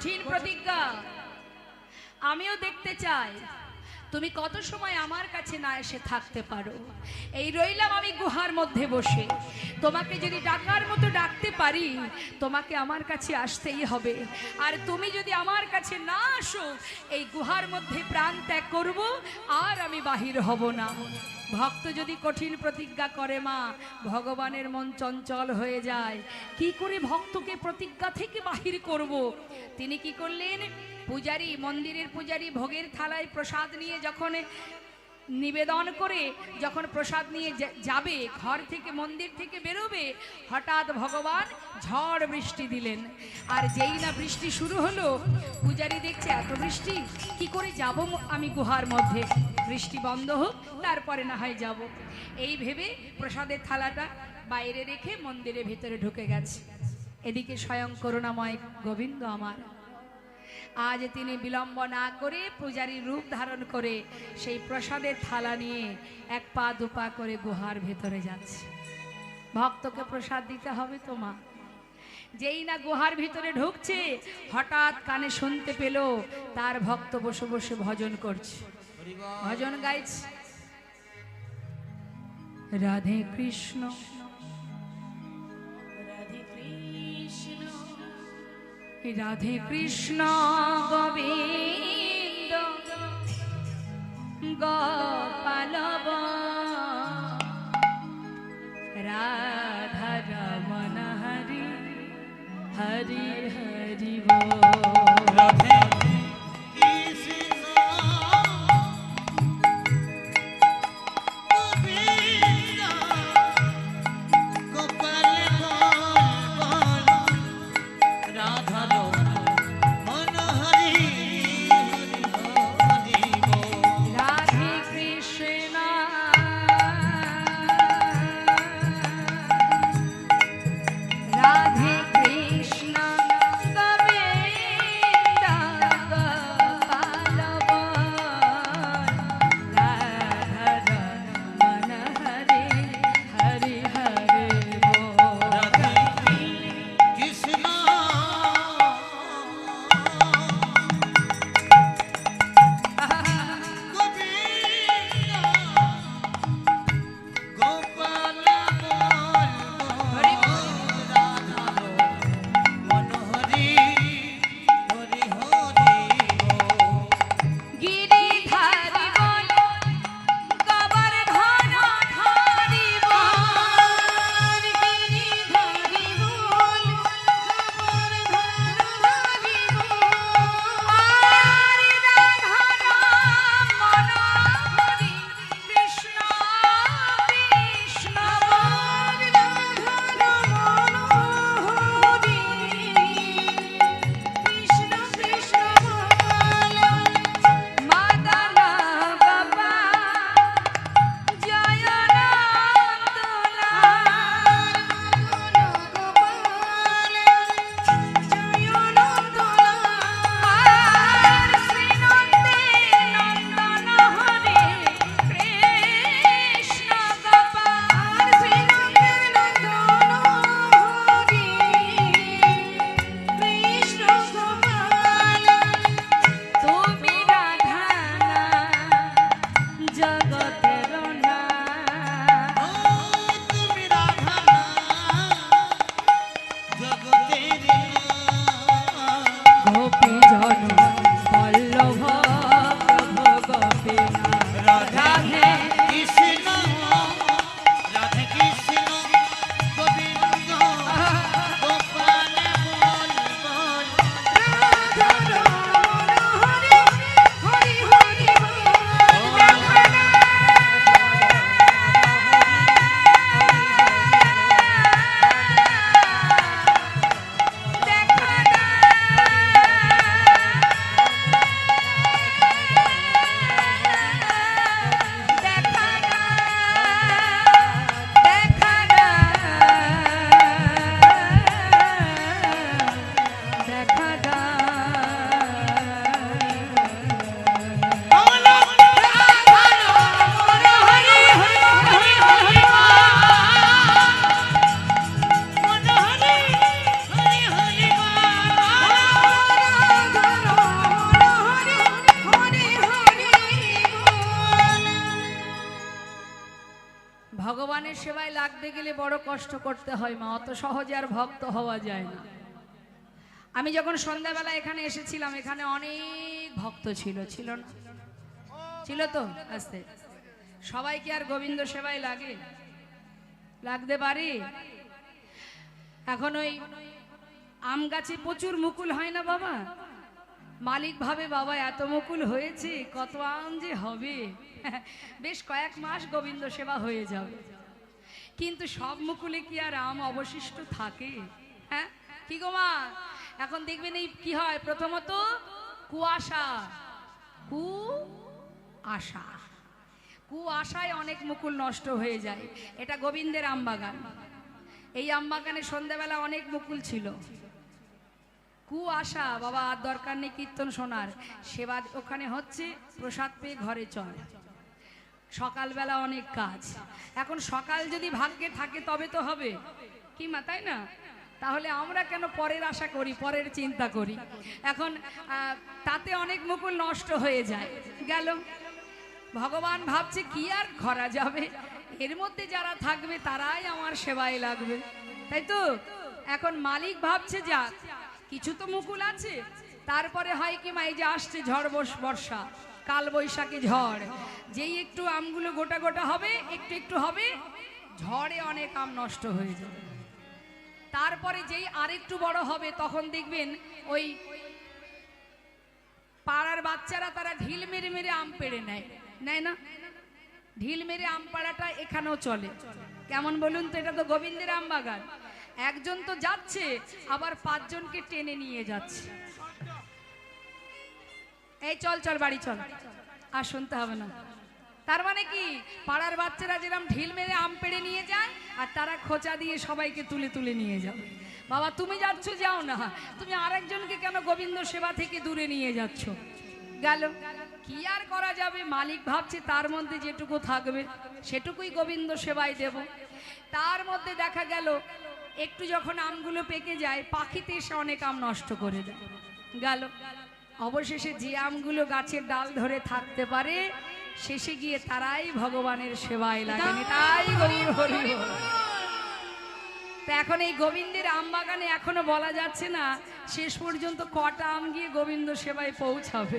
কঠিন প্রতিজ্ঞা আমিও দেখতে চাই তুমি কত সময় আমার কাছে না এসে থাকতে পারো। এই রইলাম আমি গুহার মধ্যে বসে, তোমাকে যদি ডাকার মতো ডাকতে পারি তোমাকে আমার কাছে আসতেই হবে। আর তুমি যদি আমার কাছে না আসো এই গুহার মধ্যে প্রাণ ত্যাগ করব, আর আমি বাহির হব না। ভক্ত যদি কঠিন প্রতিজ্ঞা করে মা, ভগবানের মন চঞ্চল হয়ে যায়। কি করে ভক্তকে প্রতিজ্ঞা থেকে বাহির করব? তিনি কি করলেন, পূজারী, মন্দিরের পূজারী ভোগের থালায় প্রসাদ নিয়ে যখন নিবেদন করে যখন প্রসাদ নিয়ে যাবে, ঘর থেকে মন্দির থেকে বেরোবে, হঠাৎ ভগবান ঝড় বৃষ্টি দিলেন। আর যেই না বৃষ্টি শুরু হলো, পূজারী দেখছে এত বৃষ্টি, কি করে যাব আমি গুহার মধ্যে, বৃষ্টি বন্ধ হোক তারপরে না হয় যাব। এই ভেবে প্রসাদের থালাটা বাইরে রেখে মন্দিরের ভিতরে ঢুকে গেছে। এদিকে স্বয়ং করুণাময় গোবিন্দ আমার আজ তিনি বিলম্ব না করে পূজারীর রূপ ধারণ করে সেই প্রসাদের থালা নিয়ে এক পা দুপা করে গুহার ভেতরে যাচ্ছে। ভক্তকে প্রসাদ দিতে হবে তো মা। যেই না গুহার ভিতরে ঢুকছে, হঠাৎ কানে শুনতে পেল তার ভক্ত বসে বসে ভজন করছে, ভজন গাইছে, রাধে কৃষ্ণ রাধে কৃষ্ণ গোবিন্দ গোপাল রাধা রমণ হরি হরি হরি বল। রাধে কৃষ্ণ গোবিন্দ গোপাল বল রাধা রমণ হরি হরি বল। রাধে কৃষ্ণ রাধে কৃষ্ণ গোবিন্দ গোপাল রাধা রমণ হরি হরি হরি বল। রাধে কৃষ্ণ গোবিন্দ গোপাল হরি বল রাধা রমণ হরি হরি হরি বল। গিরিধারি বল গবর ধন ধারি বল। গিরিধারি বল গবর ধন ধারি বল। আর রাধা রমণ হরি কৃষ্ণ কৃষ্ণ বল। রাধা রমণ হরি কৃষ্ণ কৃষ্ণ বল। মদন বাবা জয় নন্দলাল। মদন গোপাল জয় নন্দলাল। শ্রীনন্দে নন্দন হরে কৃষ্ণ গোপাল। শ্রীনন্দে নন্দন হরে কৃষ্ণ গোপাল। তুমি রাধা না জগতের না। ও তুমি রাধা না জগতের না। গোপী জন বল্লভ প্রভু গোপীনাথ। রাধে কৃষ্ণ রাধে কৃষ্ণ গোবিন্দ গোপাল বল বল। রাধা রমণ হরি হরি হরি বল। দেখা না দেখা না গেলে বড় কষ্ট করতে হয় মা, অত সহজে আর ভক্ত হওয়া যায় না। আমি যখন সন্ধ্যাবেলা এখানে এসেছিলাম, এখানে অনেক ভক্ত ছিল, ছিল না? ছিল তো? আস্তে সবাই কি আর গোবিন্দ সেবায় লাগে? লাগতে পারে? এখন ওই আম গাছে প্রচুর মুকুল হয় না বাবা? মালিক ভাবে বাবা এত মুকুল হয়েছে, কত আম যে হবে, বেশ কয়েক মাস গোবিন্দ সেবা হয়ে যাবে। কিন্তু সব মুকুলে কি আর আম অবশিষ্ট থাকে? হ্যাঁ কি গো মা? এখন দেখবেন এই কি হয়, প্রথমত কুয়াশা, কুয়াশায় অনেক মুকুল নষ্ট হয়ে যায়। এটা গোবিন্দের আম বাগান। এই আম বাগানে সন্ধ্যাবেলা অনেক মুকুল ছিল। কুয়াশা বাবা, আর দরকার নেই কীর্তন শোনার, সেবা ওখানে হচ্ছে, প্রসাদ পেয়ে ঘরে চল। সকালবেলা অনেক কাজ। এখন সকাল যদি ভাগ্যে থাকে তবে তো হবে কি মা, তাই না? তাহলে আমরা কেন পরের আশা করি, পরের চিন্তা করি? এখন তাতে অনেক মুকুল নষ্ট হয়ে যায়। গেল, ভগবান ভাবছে কি আর করা যাবে, এর মধ্যে যারা থাকবে তারাই আমার সেবায় লাগবে, তাই তো? এখন মালিক ভাবছে যাক কিছু তো মুকুল আছে, তারপরে হয় কি মা, এই যে আসছে ঝড় বর্ষা, কাল বৈশাখী ঝড়, যেই একটু আমগুলো গোটা গোটা হবে, একটু একটু হবে, ঝড়ে অনেক আম নষ্ট হয়ে যাবে। তারপরে যেই আরেকটু বড় হবে, তখন দেখবেন ওই পাড়ার বাচ্চারা তারা ঢিল মেরে মেরে আম পেড়ে নেয়, নেয় না? ঢিল মেরে আম পাড়াটা এখানেও চলে। কেমন বলুন তো? এটা তো গোবিন্দের আম বাগান। একজন তো যাচ্ছে, আবার 5 জনকে টেনে নিয়ে যাচ্ছে, এই চল চল বাড়ি চল, আর শুনতে হবে না। তার মানে কি, পাড়ার বাচ্চারা যেরকম ঢিল মেরে আম পেড়ে নিয়ে যায়, আর তারা খোঁচা দিয়ে সবাইকে তুলে তুলে নিয়ে যাবে। বাবা তুমি যাচ্ছ, যাও না, তুমি আরেকজনকে কেন গোবিন্দ সেবা থেকে দূরে নিয়ে যাচ্ছ? গেল, কি আর করা যাবে? মালিক ভাবছে তার মধ্যে যেটুকু থাকবে সেটুকুই গোবিন্দ সেবায় দেব। তার মধ্যে দেখা গেল একটু যখন আমগুলো পেকে যায়, পাখিতে এসে অনেক আম নষ্ট করে দেয়। গেল, অবশেষে যে আমগুলো গাছের ডাল ধরে থাকতে পারে, শেষে গিয়ে তারাই ভগবানের সেবায় লাগেন। তাই গৌর হরি বল। তা এখন এই গোবিন্দের আম বাগানে এখনো বলা যাচ্ছে না শেষ পর্যন্ত কটা আম গিয়ে গোবিন্দ সেবায় পৌঁছাবে।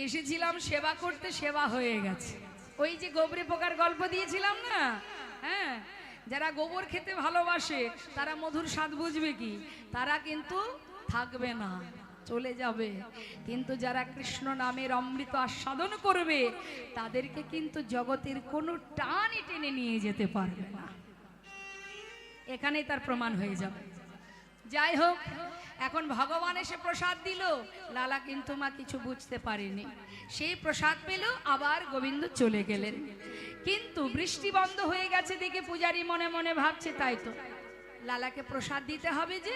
এসেছিলাম সেবা করতে, সেবা হয়ে গেছে। ওই যে গোবরে পোকার গল্প দিয়েছিলাম না, হ্যাঁ, যারা গোবর খেতে ভালোবাসে তারা মধুর স্বাদ বুঝবে কি, তারা কিন্তু থাকবে না, চলে যাবে। কিন্তু যারা কৃষ্ণ নামের অমৃত আস্বাদন করবে, তাদেরকে কিন্তু জগতের কোনো টানই টেনে নিয়ে যেতে পারবে না। এখানেই তার প্রমাণ হয়ে যাবে। যাই হোক, এখন ভগবান এসে প্রসাদ দিল, লালা কিন্তু মা কিছু বুঝতে পারেনি। সেই প্রসাদ পেল, আবার গোবিন্দ চলে গেলেন। কিন্তু বৃষ্টি বন্ধ হয়ে গেছে দেখে পূজারী মনে মনে ভাবছে তাই তো লালাকে প্রসাদ দিতে হবে যে।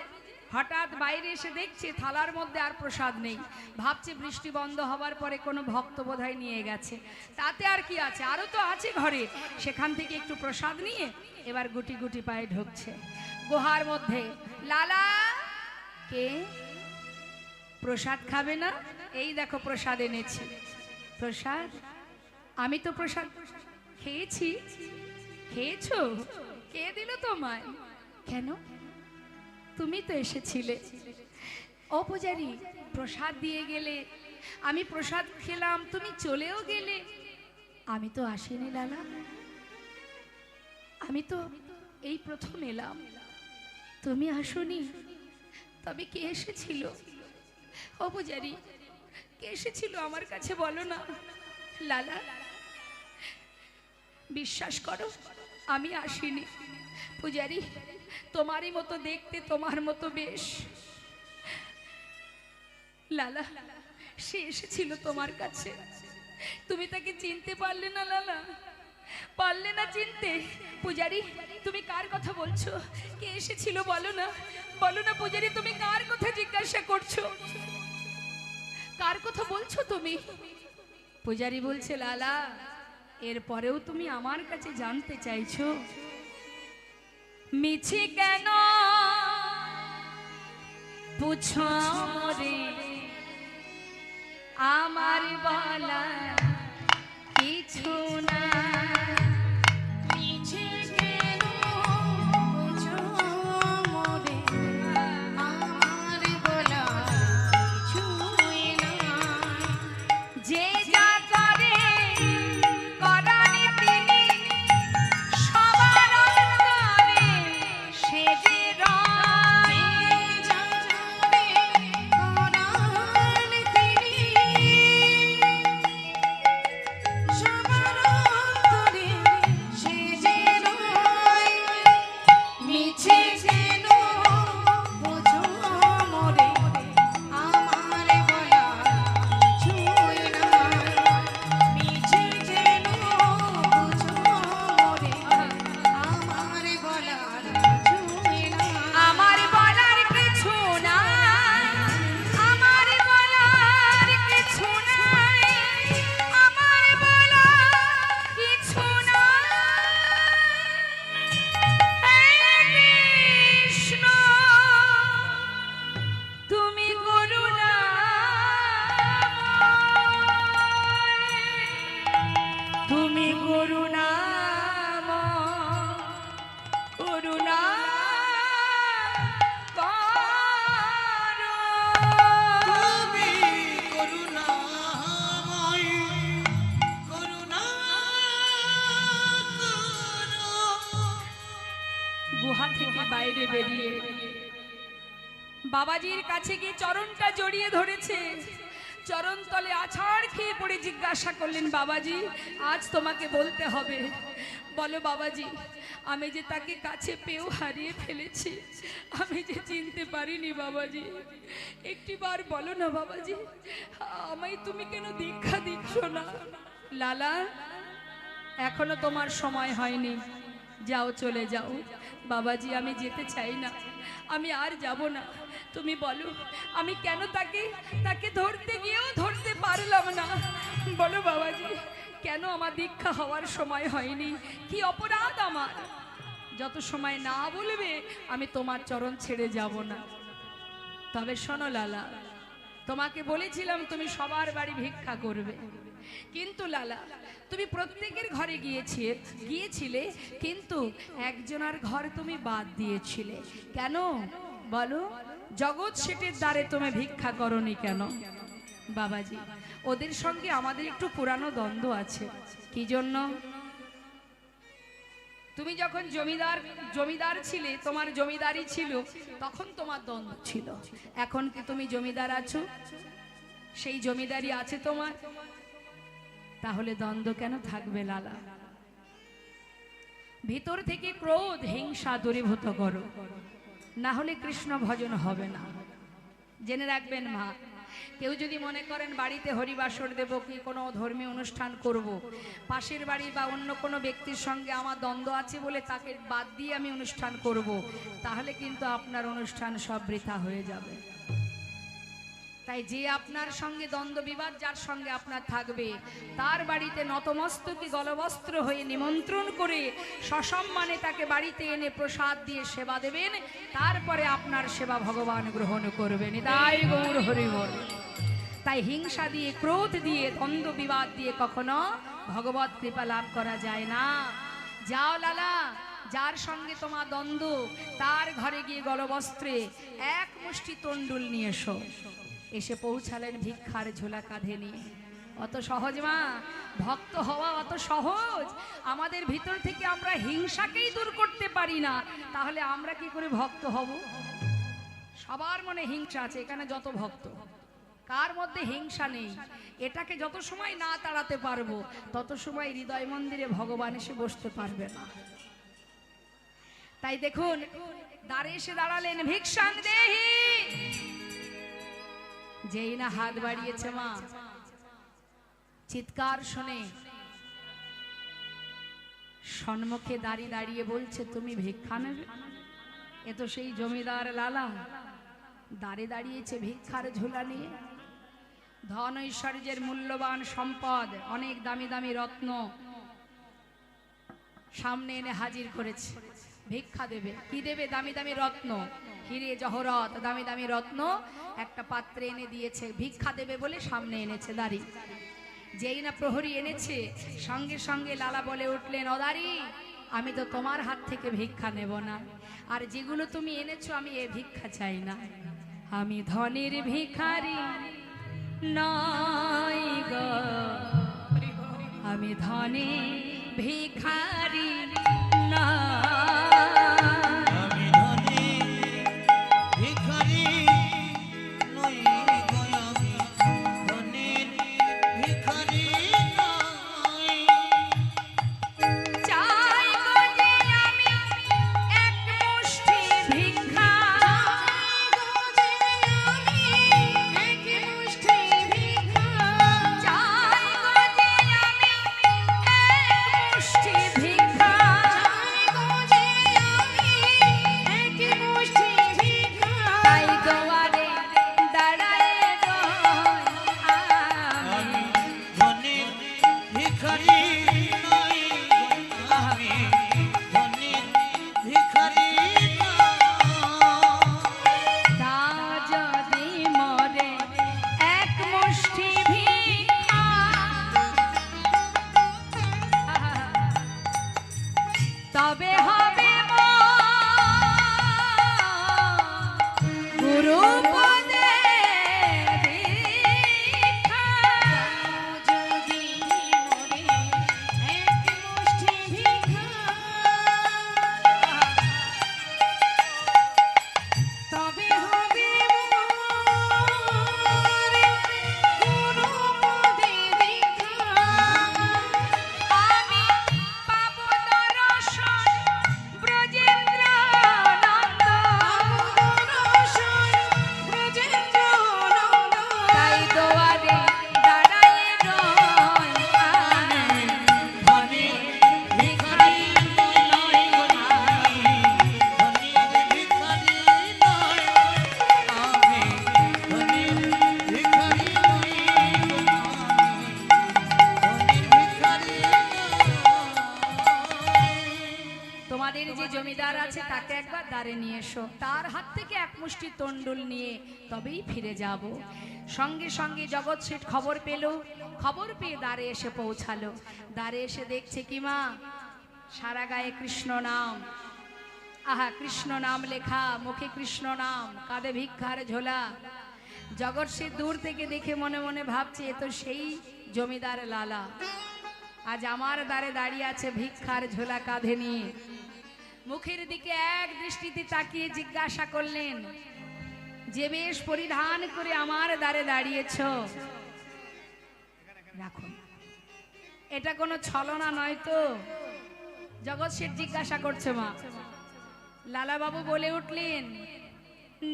হঠাৎ বাইরে এসে দেখছে থালার মধ্যে আর প্রসাদ নেই। ভাবছে বৃষ্টি বন্ধ হবার পরে কোনো ভক্ত বোধহয় নিয়ে গেছে, তাতে আর কি আছে, আরো তো আছে ঘরে, সেখান থেকে একটু প্রসাদ নিয়ে এবার গুটি গুটি পায়ে ঢুকছে গুহার মধ্যে। লালা, কে প্রসাদ খাবে না? এই দেখো প্রসাদ এনেছি। প্রসাদ? আমি তো প্রসাদ খেয়েছি। খেয়েছো? কে দিল তোমায়? কেন, তুমি তো এসেছিলে। ও পূজারি, প্রসাদ দিয়ে গেলে, আমি প্রসাদ খেলাম, তুমি চলেও গেলে। আমি তো আসিনি লালা, আমি তো এই প্রথম এলাম। তুমি আসোনি? তবে কে এসেছিল? ও পূজারি, কে এসেছিল আমার কাছে বলো না। লালা, বিশ্বাস করো আমি আসিনি। পূজারি, তোমারই মতো দেখতে, তোমার মতো বেশ। লালা, সে এসেছিল তোমার কাছে, তুমি তাকে চিনতে পারলে না লালা? পারলে না চিনতে? পূজারি, তুমি কার কথা বলছো? কে এসেছিল বলো না, বলো না পূজারি, তুমি কার কথা জিজ্ঞাসা করছো? কার কথা বলছো তুমি? পূজারি বলছে, লালা, এরপরেও তুমি আমার কাছে জানতে চাইছো? মিছে কেন পুছো রে, আমার বলা কিছু না। বাইরে বেরিয়ে বাবাজির কাছে গিয়ে চরণটা জড়িয়ে ধরেছে। চরণ তলে আছাড় খেয়ে পড়ে জিজ্ঞাসা করলেন, বাবাজি আজ তোমাকে বলতে হবে, বলো বাবাজি, আমি যে তাকে কাছে পেয়েও হারিয়ে ফেলেছি, আমি যে চিনতে পারিনি বাবাজি, একটিবার বলো না বাবাজি, আমায় তুমি কেন দীক্ষা দিচ্ছ না? লালা, এখনো তোমার সময় হয়নি, যাও চলে যাও। বাবাজি আমি যেতে চাই না, আমি আর যাব না। তুমি বলো আমি কেন তাকে ধরতে গিয়েও ধরতে পারলাম না? বলো বাবাজি, কেন আমার দীক্ষা হওয়ার সময় হয়নি? কি অপরাধ আমার? যত সময় না বলবে আমি তোমার চরণ ছেড়ে যাব না। তবে শোনো লালা, তোমাকে বলেছিলাম তুমি সবার বাড়ি ভিক্ষা করবে, কিন্তু লালা তুমি প্রত্যেকের ঘরে গিয়েছিলে, কিন্তু একজনের ঘর তুমি বাদ দিয়েছিলে। কেন বলো? জগৎ শেঠের দ্বারে তুমি ভিক্ষা করনি কেন? বাবাজি, ওদের সঙ্গে আমাদের একটু পুরানো দ্বন্দ্ব আছে। কি জন্য? তুমি যখন জমিদার ছিলে, তোমার জমিদারি ছিল, তখন তোমার দ্বন্দ্ব ছিল। এখন কি তুমি জমিদার আছো? সেই জমিদারি আছে তোমার, তাহলে দ্বন্দ্ব কেন থাকবে লালা? ভিতর থেকে ক্রোধ হিংসা দূরীভূত করো, না হলে কৃষ্ণ ভজন হবে না। জেনে রাখবেন মা, কেউ যদি মনে করেন বাড়িতে হরিবাসর দেব কি কোনো ধর্মীয় অনুষ্ঠান করব, পাশের বাড়ি বা অন্য কোনো ব্যক্তির সঙ্গে আমার দ্বন্দ্ব আছে বলে তাকে বাদ দিয়ে আমি অনুষ্ঠান করব, তাহলে কিন্তু আপনার অনুষ্ঠান সব বৃথা হয়ে যাবে। তাই যে আপনার সঙ্গে দ্বন্দ্ব বিবাদ যার সঙ্গে আপনার থাকবে, তার বাড়িতে নতমস্তকে গলবস্ত্র হয়ে নিমন্ত্রণ করে সসম্মানে তাকে বাড়িতে এনে প্রসাদ দিয়ে সেবা দেবেন, তারপরে আপনার সেবা ভগবান গ্রহণ করবেন। তাই গৌর হরি বল। তাই হিংসা দিয়ে, ক্রোধ দিয়ে, দ্বন্দ্ব বিবাদ দিয়ে কখনো ভগবত কৃপা লাভ করা যায় না। যাও লালা, যার সঙ্গে তোমার দ্বন্দ্ব তার ঘরে গিয়ে গলবস্ত্রে এক মুষ্টি তণ্ডুল নিয়ে এসো। এসে পৌঁছালেন ভিক্ষার ঝোলা কাঁধে নিয়ে। অত সহজ মা, ভক্ত হওয়া অত সহজ? আমাদের ভিতর থেকে আমরা হিংসাকেই দূর করতে পারি না, তাহলে আমরা কি করে ভক্ত হব? সবার মনে হিংসা আছে, এখানে যত ভক্ত, কার মধ্যে হিংসা নেই? এটাকে যত সময় না তাড়াতে পারবো, তত সময় হৃদয় মন্দিরে ভগবান এসে বসতে পারবে না। তাই দেখুন, দ্বারে এসে দাঁড়ালেন, ভিক্ষাং দেহি। যেই না হাত বাড়িয়েছে মা, চিৎকার শুনে সম্মুখে দাঁড়িয়ে দাঁড়িয়ে বলছে, তুমি ভিক্ষা নেবে? এ তো সেই জমিদার লালা, দাঁড়িয়ে দাঁড়িয়েছে ভিক্ষার ঝোলা নিয়ে। ধন ঐশ্বর্যের মূল্যবান সম্পদ, অনেক দামি দামি রত্ন সামনে এনে হাজির করেছে। ভিক্ষা দেবে। কি দেবে? দামি দামি রত্ন, হিরে জহরত, দামি দামি রত্ন একটা পাত্রে এনে দিয়েছে। ভিক্ষা দেবে বলে সামনে এনেছে দাঁড়ি। যেই না প্রহরী এনেছে, সঙ্গে সঙ্গে লালা বলে উঠলেন, অদারি, আমি তো তোমার হাত থেকে ভিক্ষা নেব না, আর যেগুলো তুমি এনেছো আমি এ ভিক্ষা চাই না। আমি ধনের ভিখারি নই গো, আমি ধনে ভিখারি না। ভিক্ষা এসো, তার হাত থেকে এক মুষ্টি তন্ডুল নিয়ে তবেই ফিরে যাব। সঙ্গে সঙ্গে জগৎ শেঠ খবর পেল, খবর পেয়ে দ্বারে এসে পৌঁছালো। দ্বারে এসে দেখছে কি মা, সারা গায়ে কৃষ্ণ নাম, আহা কৃষ্ণ নাম লেখা, মুখে কৃষ্ণ নাম, কাঁধে ভিক্ষার ঝোলা। জগৎ শেঠ দূর থেকে দেখে মনে মনে ভাবছে এ তো সেই জমিদার লালা, আজ আমার দ্বারে দাঁড়িয়ে আছে ভিক্ষার ঝোলা কাঁধে নিয়ে। মুখের দিকে এক দৃষ্টিতে তাকিয়ে জিজ্ঞাসা করলেন, যে বেশ পরিধান করে আমার দ্বারে দাঁড়িয়েছ, রাখুন, এটা কোনো ছলনা নয় তো? জগৎ শেঠ জিজ্ঞাসা করছে মা। লালা বাবু বলে উঠলেন,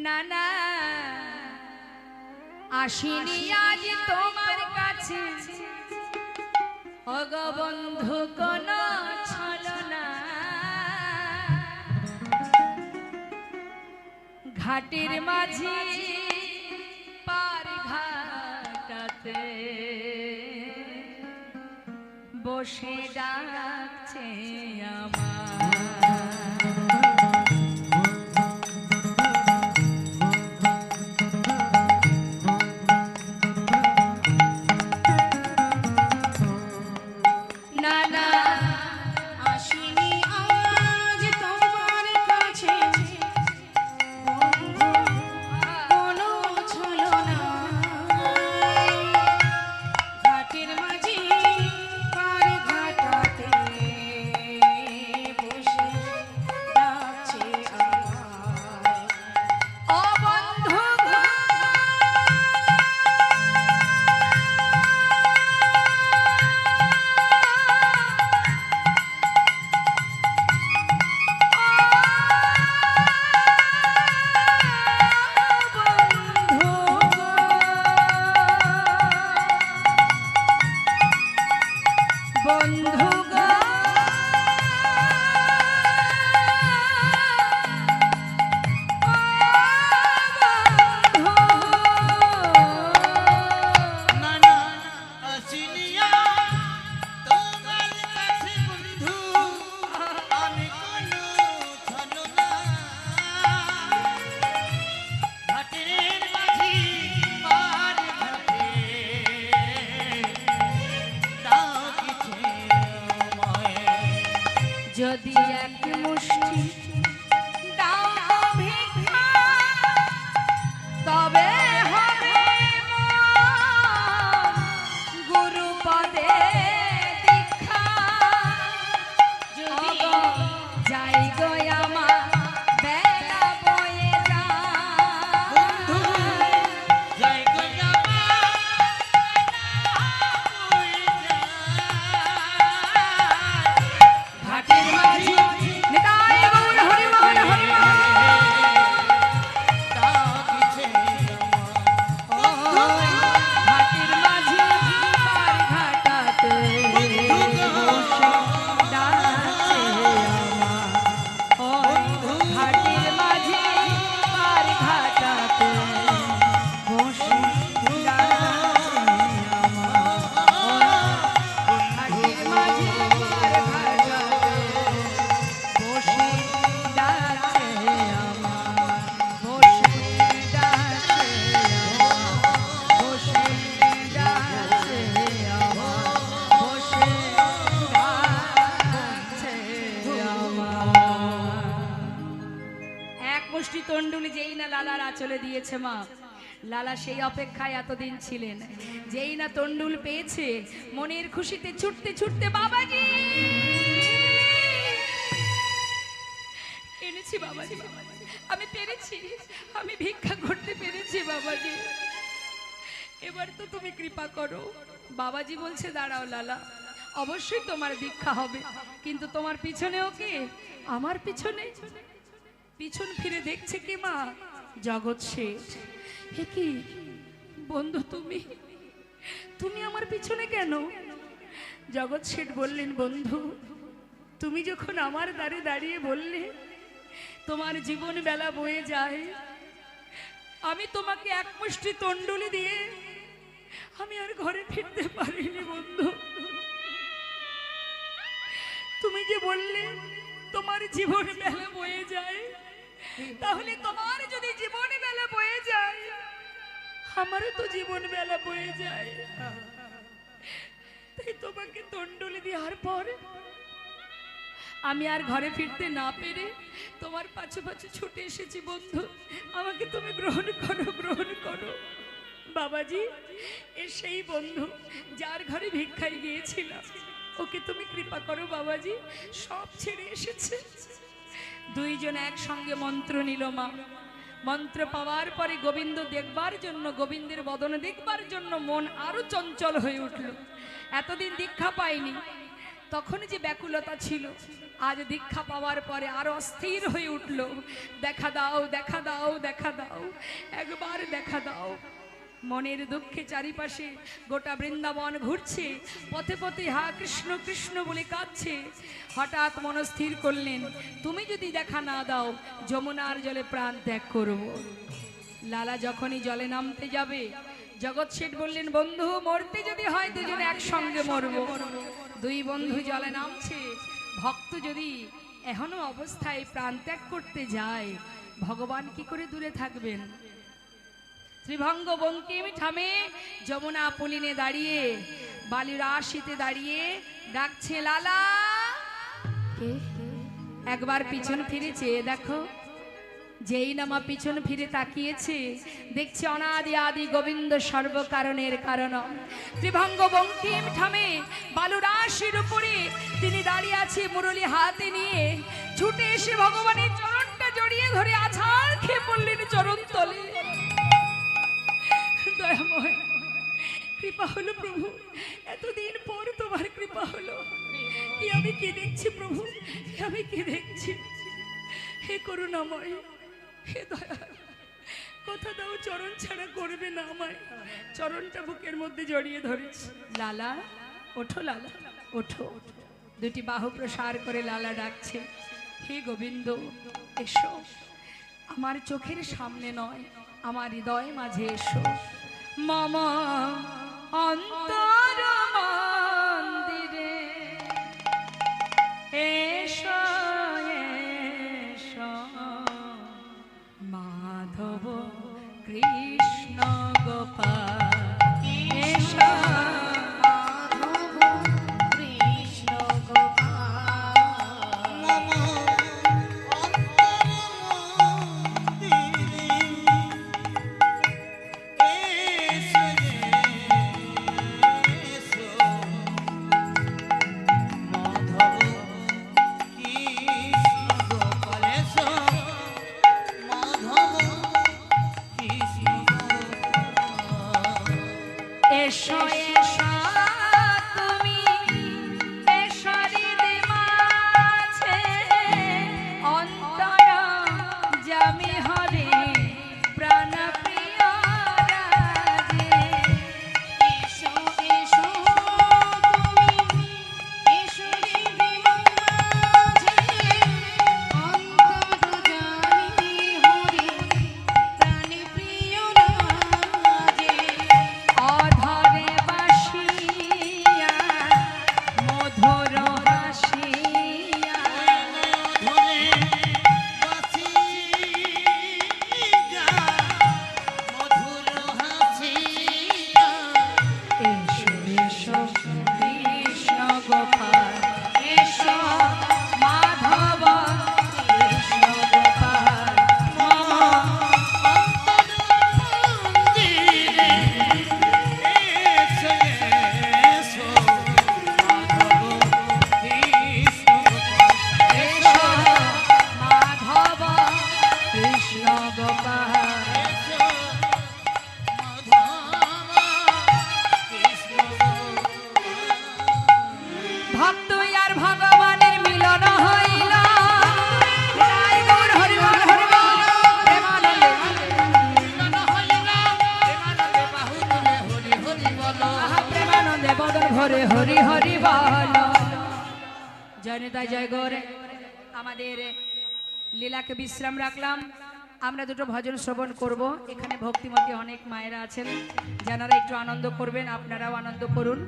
না না, আসিনি আজ তোমার কাছে ওগো বন্ধু কোন ছলনা, ঘাটের মাঝে পার ঘাটাতে বসে ডাকছে আমার। না না, আসিনি আজ তোমার কাছে বন্ধু কোনো ছলনা, ঘাটের মাঝে পার ঘাটাতে বসে ডাকছে আমায়। ও বন্ধু বন্ধু গো, না না আসিনিয়া তোমার কাছে বন্ধু, আমি কোনো ছলনা, ঘাটের মাঝি পার ঘাটে ডাকিছে আমায়। যদি এক মুষ্টি দাও গো ভিক্ষা, তবে হবে মোর গুরু পদে দীক্ষা। যদি ওগো, যাই গো আমার বেলা বয়ে বন্ধু যায়। জয় গো আমার হয়ে যায়। ঘাটের মাঝি নিতাই গৌর হরি মোহন হরি মোহন। ডাকিছে আমায়। ঘাটের মাঝি পার ঘাটাতে বসে ডাকছে আমার। ওই ঘাটের মাঝি পার ঘাটাতে বসে ডাকছে আমার। ওই ঘাটের মাঝি পার ঘাটাতে বসে ডাকছে আমার। বসে ডাকছে আমার। বসে ডাকছে আমার। বসে ডাকছে আমার। এক মুষ্টি তন্ডুলি যেই না লালার আঁচলে দিয়েছে মা, লালা সেই অপেক্ষায় এতদিন ছিলেন। যেই না তন্ডুল পেয়েছে, মনের খুশিতে ছুটতে ছুটতে বাবাজি এনেছি, বাবাজি আমি পেরেছি, আমি ভিক্ষা করতে পেরেছি বাবাজি, এবার তো তুমি কৃপা করো। বাবাজি বলছে, দাঁড়াও লালা, অবশ্যই তোমার দীক্ষা হবে, কিন্তু তোমার পিছনেও কে? আমার পিছনে। পিছন ফিরে দেখছে কি মা? জগৎ শেঠ। হে কি বন্ধু, তুমি তুমি আমার পিছনে কেন? জগৎ শেঠ বললেন, বন্ধু তুমি যখন আমার দ্বারে দাঁড়িয়ে বললে তোমার জীবন বেলা বয়ে যায়, আমি তোমাকে এক মুষ্টি তন্ডুলি দিয়ে আমি আর ঘরে ফিরতে পারিনি বন্ধু। তুমি যে বললে তোমার জীবন বেলা বয়ে যায়, তাহলে তোমার যদি জীবন বেলা বয়ে যায়, আমারও তো জীবন বেলা বয়ে যায়। তাই তোমাকে তন্ডলি দেওয়ার পর আমি আর ঘরে ফিরতে না পেরে তোমার পাছু পাছু ছুটে এসেছি। বন্ধু, আমাকে তুমি গ্রহণ করো, গ্রহণ করো। বাবাজি, এ সেই বন্ধু যার ঘরে ভিক্ষায় গিয়েছিলাম, ওকে তুমি কৃপা করো বাবাজি, সব ছেড়ে এসেছে। দুইজন একসঙ্গে মন্ত্র নিল মা। মন্ত্র পাওয়ার পরে গোবিন্দ দেখবার জন্য, গোবিন্দের বদন দেখবার জন্য মন আরো চঞ্চল হয়ে উঠল। এতদিন দীক্ষা পাইনি, তখন যে ব্যাকুলতা ছিল, আজ দীক্ষা পাওয়ার পরে আরো অস্থির হয়ে উঠল। দেখা দাও, দেখা দাও, দেখা দাও, একবার দেখা দাও। মনের দুঃখে চারিপাশে গোটা বৃন্দাবন ঘুরছে, পথে পথে হা কৃষ্ণ কৃষ্ণ বলে কাঁদছে। হঠাৎ মনস্থির করলেন, তুমি যদি দেখা না দাও, যমুনার জলে প্রাণ ত্যাগ করব। লালা যখনই জলে নামতে যাবে, জগৎ শেঠ বললেন, বন্ধু মরতে যদি হয় দুজনে একসঙ্গে মরব। দুই বন্ধু জলে নামছে। ভক্ত যদি এখনো অবস্থায় প্রাণ ত্যাগ করতে যায়, ভগবান কি করে দূরে থাকবেন? ত্রিভঙ্গ বঙ্কিম ঠামে যমুনা পুলিনে দাঁড়িয়ে, বালির আশিতে দাঁড়িয়ে ডাকছে, লালা। কে? একবার পিছন ফিরে চেয়ে দেখো। যেই নামা পিছন ফিরে তাকিয়েছে, দেখছে অনাদি আদি গোবিন্দ সর্বকারণের কারণ। ত্রিভঙ্গ বঙ্কিম ঠামে বালুরাশির উপরে তিনি দাঁড়িয়ে আছে, মুরলী হাতে নিয়ে। ছুটে এসে ভগবানের চরণটা জড়িয়ে ধরে আছাড় খেয়ে পড়লেন চরণ তলে। দয়াময়, কৃপা হলো প্রভু, এতদিন পর তোমার কৃপা হলো। কি আমি কি দেখছি প্রভু, কি আমি কি দেখছি? হে করুণাময়, হে দয়া, কথা দাও চরণ ছাড়া করবে না আমায়। চরণটা বুকের মধ্যে জড়িয়ে ধরেছি। লালা ওঠো, লালা ওঠো। দুটি বাহু প্রসার করে লালা ডাকছে, হে গোবিন্দ এসো। আমার চোখের সামনে নয়, আমার হৃদয় মাঝে এসো। মম অন্তর মন্দিরে এসো, এসো। মাধব কৃষ্ণ গোপাল এসো। মাধব কৃষ্ণ গোপাল মম অন্তরমন্দিরে এসো, এসো। মাধব কৃষ্ণ গোপাল এসো, মাধব কৃষ্ণ গোপাল। এসো, এসো তুমি, এসো হৃদয় মাঝে। অন্তর জামি হরে প্রাণ প্রিয় রাজে। এসো, এসো তুমি, এসো হৃদয় মাঝে। অন্তর জানি হরি প্রাণে প্রিয় রাজে। অধরে বাসিয়া মধুর বাসিয়া। ধরে বাঁচি যা মধুর হাসিয়া। এসো, এসো কৃষ্ণ গোপাল এসো। মাধব কৃষ্ণ গোপাল মম অন্তরমন্দিরে এসো, এসো। মাধব কৃষ্ণ গোপাল এসো। মাধব কৃষ্ণ গোপাল এসো, মাধব কৃষ্ণ গোপাল। ভক্ত আর ভগবানের মিলন হইল। জয় গৌর হরি বল, হরি বল। প্রেমানন্দে মিলন হইল, প্রেমানন্দে বাহু তুলে হরি হরি বলো। আহা, প্রেমানন্দে বদন ভরে হরি হরি বল। জয় নেতা জয় গৌর। আমাদের লীলাকে বিশ্রাম রাখলাম। আমরা দুটো ভজন শ্রবণ করব। এখানে ভক্তিমতী অনেক মায়েরা আছেন, যারা একটু আনন্দ করবেন, আপনারাও আনন্দ করুন।